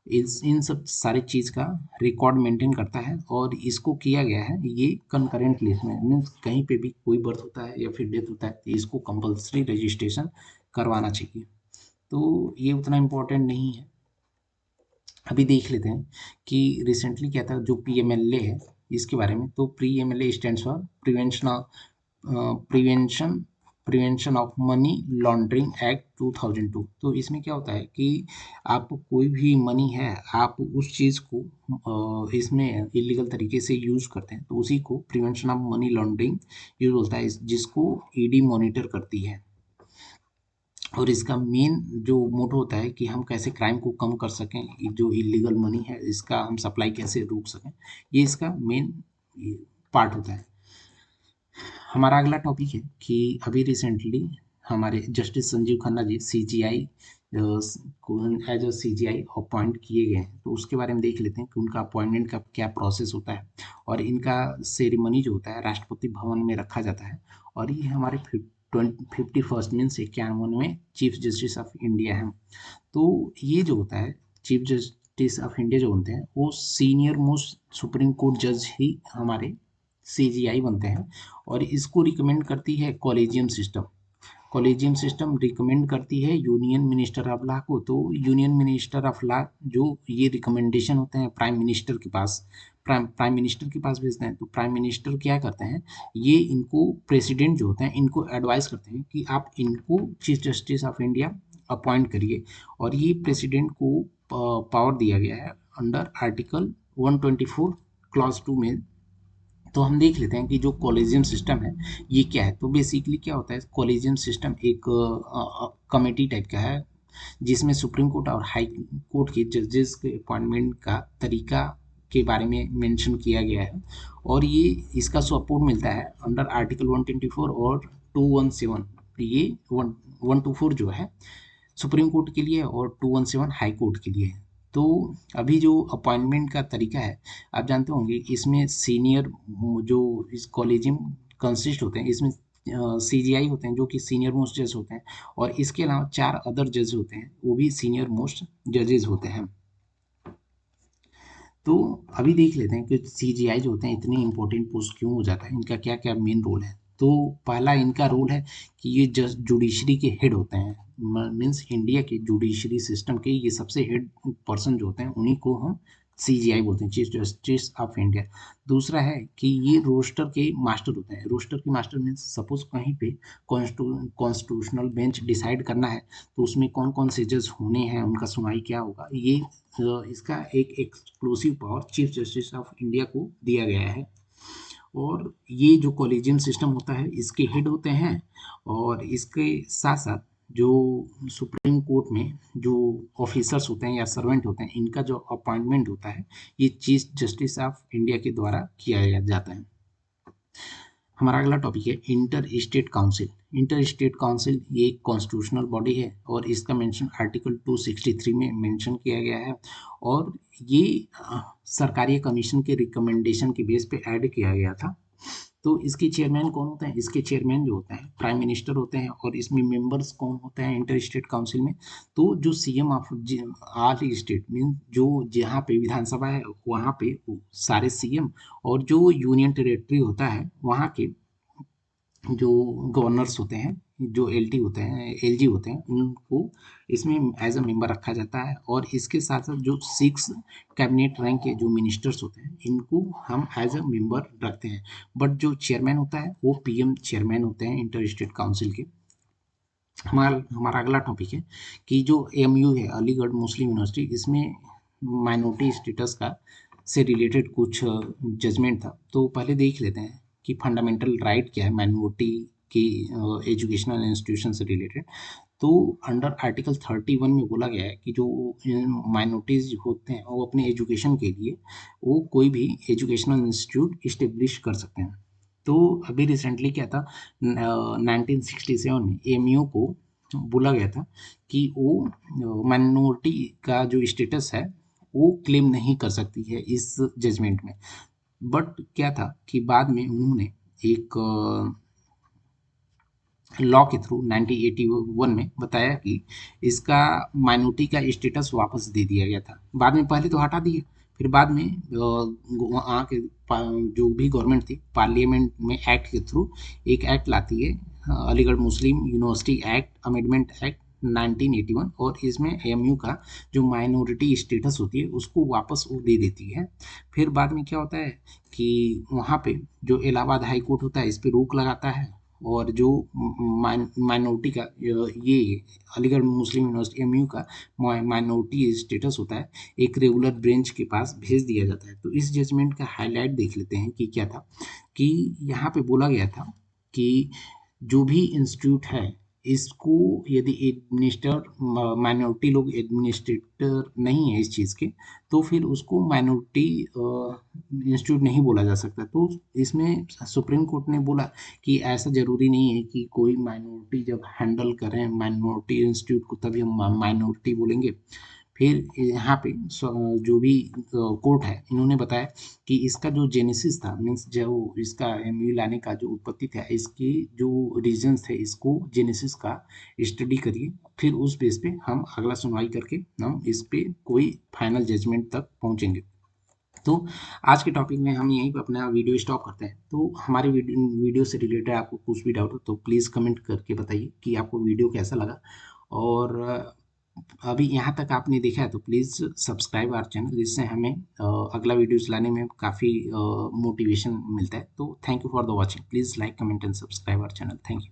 इन सब सारी चीज़ का रिकॉर्ड मेंटेन करता है। और इसको किया गया है ये कंकरेंट लिस्ट में, मीन्स कहीं पे भी कोई बर्थ होता है या फिर डेथ होता है तो इसको कंपलसरी रजिस्ट्रेशन करवाना चाहिए। तो ये उतना इम्पोर्टेंट नहीं है। अभी देख लेते हैं कि रिसेंटली क्या था जो पीएमएलए है इसके बारे में। तो PMLA stands for prevention prevention of money laundering act 2002। तो इसमें क्या होता है कि आप कोई भी मनी है आप उस चीज़ को इसमें इलीगल तरीके से यूज करते हैं तो उसी को prevention of money laundering use होता है, जिसको ईडी मॉनिटर करती है। और इसका मेन जो मोटो होता है कि हम कैसे क्राइम को कम कर सकें, जो इलीगल मनी है इसका हम सप्लाई कैसे रोक सकें, ये इसका मेन पार्ट होता है। हमारा अगला टॉपिक है कि अभी रिसेंटली हमारे जस्टिस संजीव खन्ना जी सीजीआई को एज अ सीजीआई अपॉइंट किए गए हैं। तो उसके बारे में देख लेते हैं कि उनका अपॉइंटमेंट का क्या प्रोसेस होता है। और इनका सेरेमनी जो होता है राष्ट्रपति भवन में रखा जाता है। और ये हमारे 51st मीन्स 91वें चीफ जस्टिस ऑफ इंडिया हैं। तो ये जो होता है चीफ जस्टिस ऑफ इंडिया जो बनते हैं वो सीनियर मोस्ट सुप्रीम कोर्ट जज ही हमारे सीजीआई बनते हैं। और इसको रिकमेंड करती है collegium system. Collegium system recommend करती है यूनियन मिनिस्टर ऑफ लॉ को। तो यूनियन मिनिस्टर ऑफ लॉ जो ये रिकमेंडेशन होते हैं प्राइम मिनिस्टर के पास, प्राइम मिनिस्टर के पास भेजते हैं। तो प्राइम मिनिस्टर क्या करते हैं, ये इनको प्रेसिडेंट जो होते हैं इनको एडवाइस करते हैं कि आप इनको chief justice of India appoint करिए। और ये प्रेसिडेंट को पावर दिया गया है अंडर आर्टिकल 124 क्लॉज 2 में। तो हम देख लेते हैं कि जो कॉलेजियम सिस्टम है ये क्या है। तो बेसिकली क्या होता है, कॉलेजियम सिस्टम एक कमेटी टाइप का है जिसमें सुप्रीम कोर्ट और हाई कोर्ट के जजेस के अपॉइंटमेंट का तरीका के बारे में मेंशन किया गया है। और ये इसका सपोर्ट मिलता है अंडर आर्टिकल 124 और 217। ये 124 जो है सुप्रीम कोर्ट के लिए और 217 हाई कोर्ट के लिए है। तो अभी जो अपॉइंटमेंट का तरीका है आप जानते होंगे, इसमें सीनियर जो इस कॉलेजियम कंसिस्ट होते हैं इसमें सीजीआई होते हैं जो कि सीनियर मोस्ट जज होते हैं। और इसके अलावा 4 अदर जज होते हैं वो भी सीनियर मोस्ट जजेस होते हैं। तो अभी देख लेते हैं कि सीजीआई जो होते हैं इतने इंपॉर्टेंट पोस्ट क्यों हो जाता है, इनका क्या क्या मेन रोल है। तो पहला इनका रोल है कि ये जस्ट जुडिशरी के हेड होते हैं, मीन्स इंडिया के जुडिशरी सिस्टम के ये सबसे हेड पर्सन जो होते हैं उन्हीं को हम सीजीआई बोलते हैं, चीफ जस्टिस ऑफ इंडिया। दूसरा है कि ये रोस्टर के मास्टर होते हैं। रोस्टर के मास्टर मीन्स सपोज कहीं पे कॉन्स्टिट्यूशनल बेंच डिसाइड करना है तो उसमें कौन कौन से जज होने हैं, उनका सुनवाई क्या होगा, ये इसका एक exclusive power chief justice of India को दिया गया है। और ये जो कॉलेजियम सिस्टम होता है इसके हेड होते हैं। और इसके साथ साथ जो सुप्रीम कोर्ट में जो ऑफिसर्स होते हैं या सर्वेंट होते हैं, इनका जो अपॉइंटमेंट होता है ये चीफ जस्टिस ऑफ इंडिया के द्वारा किया जाता है। हमारा अगला टॉपिक है inter state council. Inter state council ये एक कॉन्स्टिट्यूशनल बॉडी है और इसका मेंशन आर्टिकल 263 में मेंशन किया गया है। और ये सरकारी कमीशन के रिकमेंडेशन के बेस पे ऐड किया गया था। तो इसके चेयरमैन कौन होते हैं? इसके चेयरमैन जो होते हैं प्राइम मिनिस्टर होते हैं। और इसमें मेंबर्स कौन होते हैं इंटर स्टेट काउंसिल में? तो जो CM of all state mean जो जहाँ पे विधानसभा है वहाँ पे सारे सीएम, और जो यूनियन टेरेटरी होता है वहाँ के जो गवर्नर्स होते हैं, जो एलटी होते हैं, एलजी होते हैं, उनको इसमें एज अ मेंबर रखा जाता है। और इसके साथ साथ जो 6 कैबिनेट रैंक के जो मिनिस्टर्स होते हैं इनको हम एज अ मेंबर रखते हैं। बट जो चेयरमैन होता है वो पीएम चेयरमैन होते हैं इंटर स्टेट काउंसिल के। हमारा हमारा अगला टॉपिक है कि जो एएमयू है, अलीगढ़ मुस्लिम यूनिवर्सिटी, इसमें माइनॉरिटी स्टेटस का से रिलेटेड कुछ जजमेंट था। तो पहले देख लेते हैं कि फंडामेंटल राइट क्या है माइनॉरिटी की एजुकेशनल इंस्टीट्यूशन से रिलेटेड। तो अंडर आर्टिकल 31 में बोला गया है कि जो माइनॉरिटीज होते हैं वो अपने एजुकेशन के लिए वो कोई भी एजुकेशनल इंस्टीट्यूट इस्टेब्लिश कर सकते हैं। तो अभी रिसेंटली क्या था, 1967 में एएमयू को बोला गया था कि वो माइनॉरिटी का जो स्टेटस है वो क्लेम नहीं कर सकती है इस जजमेंट में। बट क्या था कि बाद में उन्होंने एक लॉ के थ्रू 1981 में बताया कि इसका माइनॉरिटी का स्टेटस वापस दे दिया गया था। बाद में पहले तो हटा दिया, फिर बाद में वहाँ के जो भी गवर्नमेंट थी पार्लियामेंट में एक्ट के थ्रू एक एक्ट लाती है, अलीगढ़ मुस्लिम यूनिवर्सिटी एक्ट अमेंडमेंट एक्ट 1981। और इसमें एएमयू का जो माइनॉरिटी स्टेटस होती है उसको वापस वो दे देती है। फिर बाद में क्या होता है कि वहाँ पे जो इलाहाबाद हाई कोर्ट होता है इस पे रोक लगाता है। और जो माइनॉरिटी का ये अलीगढ़ मुस्लिम यूनिवर्सिटी एमयू का माइनॉरिटी स्टेटस होता है एक रेगुलर ब्रांच के पास भेज दिया जाता है। तो इस जजमेंट का हाईलाइट देख लेते हैं कि क्या था कि यहाँ पे बोला गया था कि जो भी इंस्टीट्यूट है इसको यदि एडमिनिस्टर माइनॉरिटी लोग एडमिनिस्ट्रेटर नहीं है इस चीज़ के, तो फिर उसको माइनॉरिटी इंस्टीट्यूट नहीं बोला जा सकता। तो इसमें सुप्रीम कोर्ट ने बोला कि ऐसा ज़रूरी नहीं है कि कोई माइनॉरिटी जब हैंडल करें माइनॉरिटी इंस्टीट्यूट को तभी हम माइनॉरिटी बोलेंगे। फिर यहाँ पे जो भी कोर्ट है इन्होंने बताया कि इसका जो जेनेसिस था मीन्स जो इसका एमयू लाने का जो उत्पत्ति था इसकी जो रीजंस थे इसको जेनेसिस का स्टडी करिए, फिर उस बेस पे हम अगला सुनवाई करके हम इस पे कोई फाइनल जजमेंट तक पहुंचेंगे। तो आज के टॉपिक में हम यहीं पे अपना वीडियो स्टॉप करते हैं। तो हमारे वीडियो से रिलेटेड आपको कुछ भी डाउट हो तो प्लीज़ कमेंट करके बताइए कि आपको वीडियो कैसा लगा। और अभी यहाँ तक आपने देखा है तो प्लीज़ सब्सक्राइब आवर चैनल, जिससे हमें अगला वीडियोस लाने में काफ़ी मोटिवेशन मिलता है। तो thank you for the watching, please like comment and subscribe our channel. Thank you.